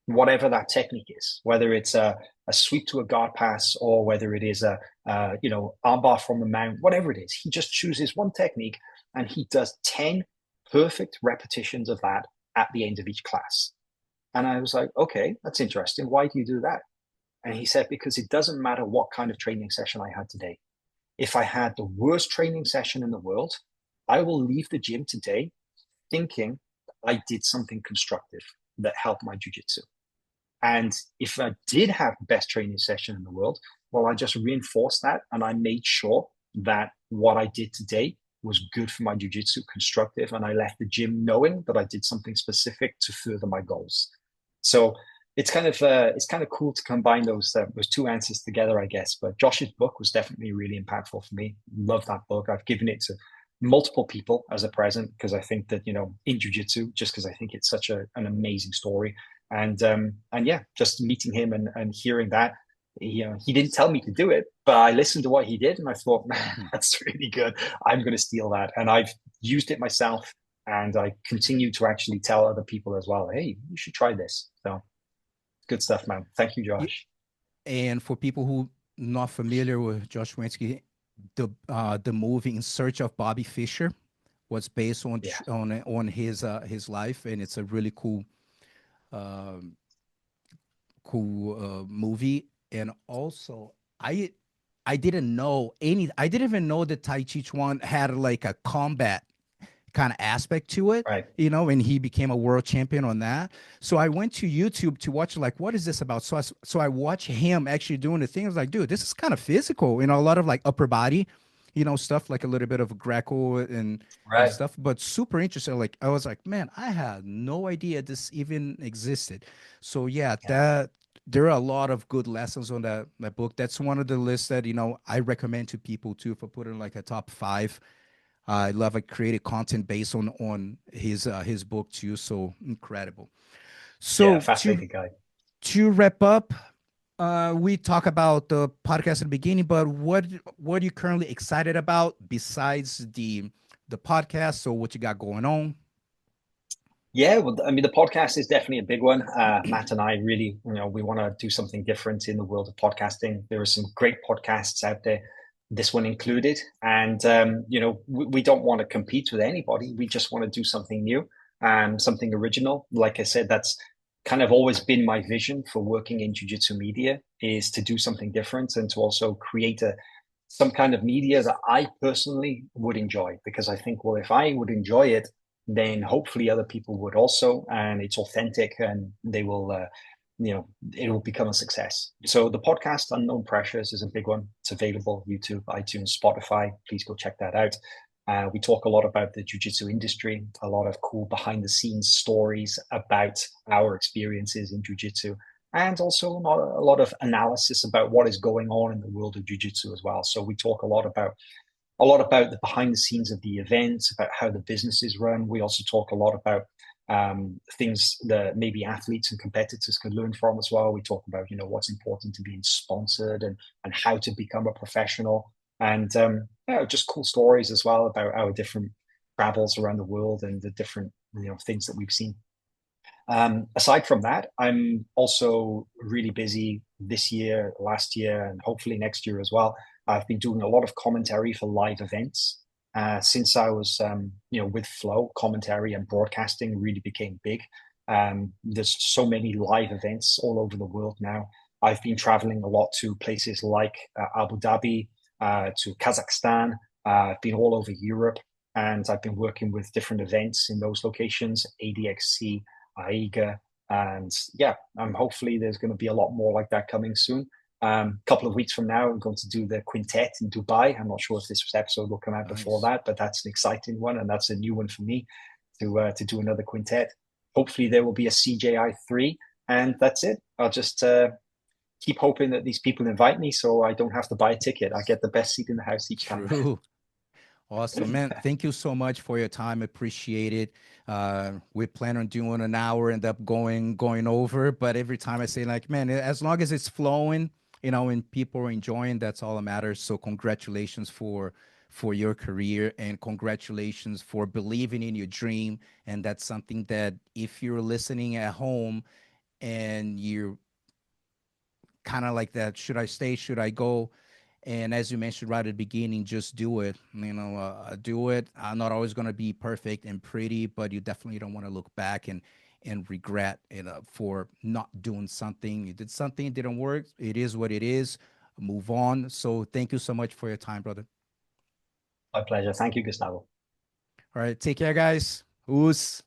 whatever that technique is, whether it's a sweep to a guard pass, or whether it is a armbar from the mount, whatever it is. He just chooses one technique, and he does 10 perfect repetitions of that at the end of each class. And I was like, okay, that's interesting. Why do you do that? And he said, because it doesn't matter what kind of training session I had today. If I had the worst training session in the world, I will leave the gym today thinking I did something constructive that helped my jiu-jitsu. And if I did have the best training session in the world, well, I just reinforced that, and I made sure that what I did today was good for my jiu-jitsu, constructive, and I left the gym knowing that I did something specific to further my goals. So it's kind of cool to combine those two answers together, I guess. But Josh's book was definitely really impactful for me. Love that book. I've given it to multiple people as a present, because I think that in jiu-jitsu, just because I think it's such an amazing story. And yeah, just meeting him and hearing that, he didn't tell me to do it, but I listened to what he did, and I thought, man, that's really good. I'm going to steal that, and I've used it myself, and I continue to actually tell other people as well. Hey, you should try this. So good stuff, man. Thank you, Josh. And for people who not familiar with Josh Wensky, the movie In Search of Bobby Fischer was based on his life, and it's a really cool movie. And also, I didn't even know that Tai Chi Chuan had like a combat kind of aspect to it, right? And he became a world champion on that. So I went to YouTube to watch, like, what is this about? So I watched him actually doing the thing. I was like, dude, this is kind of physical, a lot of like upper body, stuff like a little bit of Greco and stuff, but super interesting. Like, I was like, man, I had no idea this even existed. So yeah. That there are a lot of good lessons on that book. That's one of the lists that, I recommend to people too, for putting like a top 5. I love created content based on his book too. So incredible. So fascinating guy. to wrap up, We talk about the podcast at the beginning, but what are you currently excited about besides the podcast? So what you got going on? Yeah, well, I mean, the podcast is definitely a big one. Matt and I really, we want to do something different in the world of podcasting. There are some great podcasts out there, this one included. And, we don't want to compete with anybody. We just want to do something new, something original. Like I said, that's kind of always been my vision for working in jiu-jitsu media, is to do something different and to also create some kind of media that I personally would enjoy. Because I think, well, if I would enjoy it, then hopefully other people would also, and it's authentic, and they will, it will become a success. So the podcast Unknown Pressures is a big one. It's available YouTube, iTunes, Spotify. Please go check that out. We talk a lot about the jiu-jitsu industry, a lot of cool behind the scenes stories about our experiences in jiu-jitsu, and also a lot of analysis about what is going on in the world of jiu-jitsu as well. So we talk a lot about the behind the scenes of the events, about how the business is run. We also talk a lot about things that maybe athletes and competitors can learn from as well. We talk about, what's important to being sponsored, and how to become a professional, and just cool stories as well about our different travels around the world and the different, things that we've seen. Aside from that, I'm also really busy this year, last year, and hopefully next year as well. I've been doing a lot of commentary for live events. Since I was, with Flow, commentary and broadcasting really became big. There's so many live events all over the world now. I've been traveling a lot to places like Abu Dhabi, to Kazakhstan. I've been all over Europe, and I've been working with different events in those locations, ADXC, AIGA, and yeah, hopefully there's going to be a lot more like that coming soon. Couple of weeks from now, I'm going to do the quintet in Dubai. I'm not sure if this episode will come out before Nice. that, but that's an exciting one, and that's a new one for me to do another quintet. Hopefully, there will be a CJI 3, and that's it. I'll just keep hoping that these people invite me, so I don't have to buy a ticket. I get the best seat in the house each time. True. Awesome, man. Thank you so much for your time. Appreciate it. We plan on doing an hour, end up going over, but every time I say like, man, as long as it's flowing, and people are enjoying, that's all that matters. So congratulations for your career, and congratulations for believing in your dream. And that's something that if you're listening at home and you're kind of like that, should I stay, should I go? And as you mentioned right at the beginning, just do it. Do it. I'm not always going to be perfect and pretty, but you definitely don't want to look back and regret for not doing something. You did something, it didn't work. It is what it is. Move on. So thank you so much for your time, brother. My pleasure. Thank you, Gustavo. All right, take care, guys. Who's